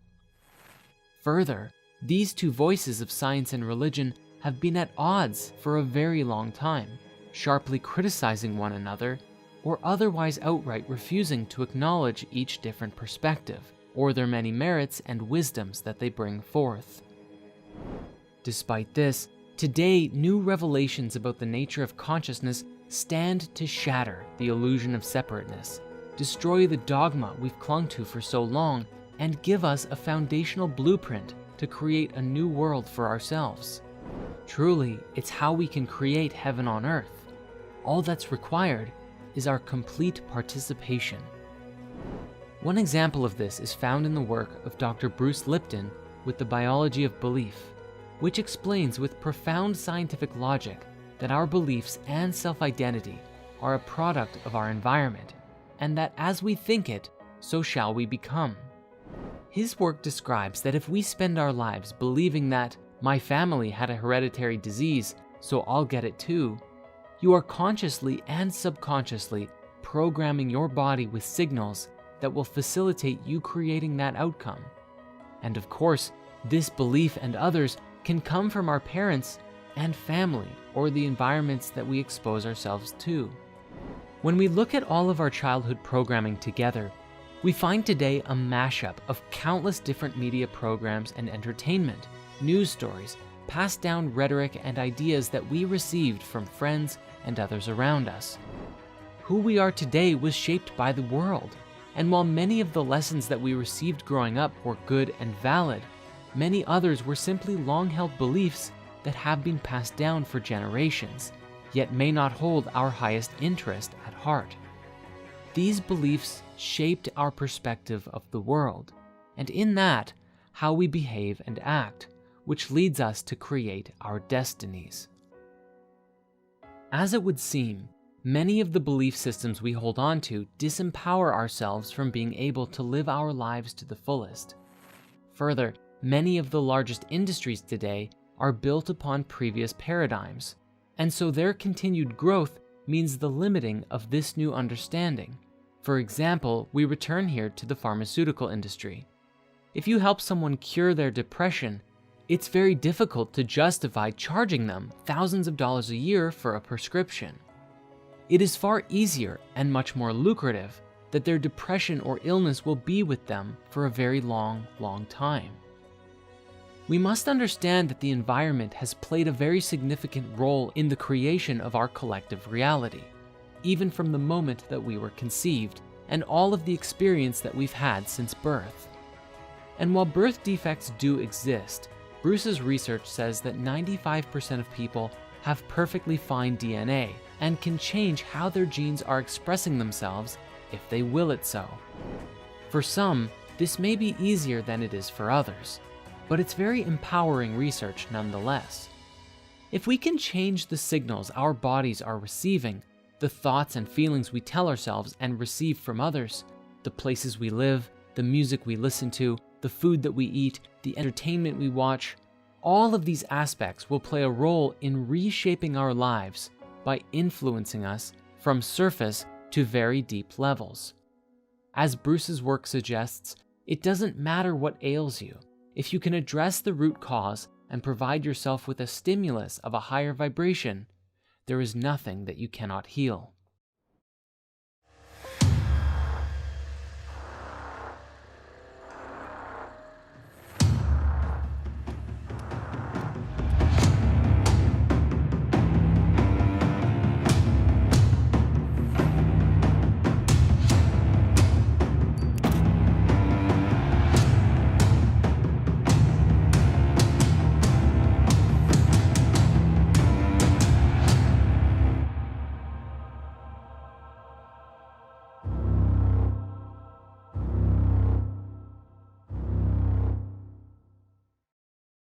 [SPEAKER 1] Further, these two voices of science and religion have been at odds for a very long time, sharply criticizing one another, or otherwise outright refusing to acknowledge each different perspective, or their many merits and wisdoms that they bring forth. Despite this, today new revelations about the nature of consciousness stand to shatter the illusion of separateness, destroy the dogma we've clung to for so long, and give us a foundational blueprint to create a new world for ourselves. Truly, it's how we can create heaven on earth. All that's required is our complete participation. One example of this is found in the work of Dr. Bruce Lipton with The Biology of Belief, which explains with profound scientific logic that our beliefs and self-identity are a product of our environment, and that as we think it, so shall we become. His work describes that if we spend our lives believing that my family had a hereditary disease, so I'll get it too, you are consciously and subconsciously programming your body with signals that will facilitate you creating that outcome. And of course, this belief and others can come from our parents and family or the environments that we expose ourselves to. When we look at all of our childhood programming together, we find today a mashup of countless different media programs and entertainment, news stories, passed down rhetoric and ideas that we received from friends and others around us. Who we are today was shaped by the world, and while many of the lessons that we received growing up were good and valid, many others were simply long-held beliefs that have been passed down for generations, yet may not hold our highest interest at heart. These beliefs shaped our perspective of the world, and in that, how we behave and act, which leads us to create our destinies. As it would seem, many of the belief systems we hold on to disempower ourselves from being able to live our lives to the fullest. Further, many of the largest industries today are built upon previous paradigms, and so their continued growth means the limiting of this new understanding. For example, we return here to the pharmaceutical industry. If you help someone cure their depression, it's very difficult to justify charging them thousands of dollars a year for a prescription. It is far easier and much more lucrative that their depression or illness will be with them for a very long time. We must understand that the environment has played a very significant role in the creation of our collective reality. even from the moment that we were conceived, and all of the experience that we've had since birth. And while birth defects do exist, Bruce's research says that 95% of people have perfectly fine DNA and can change how their genes are expressing themselves if they will it so. For some, this may be easier than it is for others, but it's very empowering research nonetheless. If we can change the signals our bodies are receiving, the thoughts and feelings we tell ourselves and receive from others, the places we live, the music we listen to, the food that we eat, the entertainment we watch, all of these aspects will play a role in reshaping our lives by influencing us from surface to very deep levels. As Bruce's work suggests, it doesn't matter what ails you. If you can address the root cause and provide yourself with a stimulus of a higher vibration, there is nothing that you cannot heal.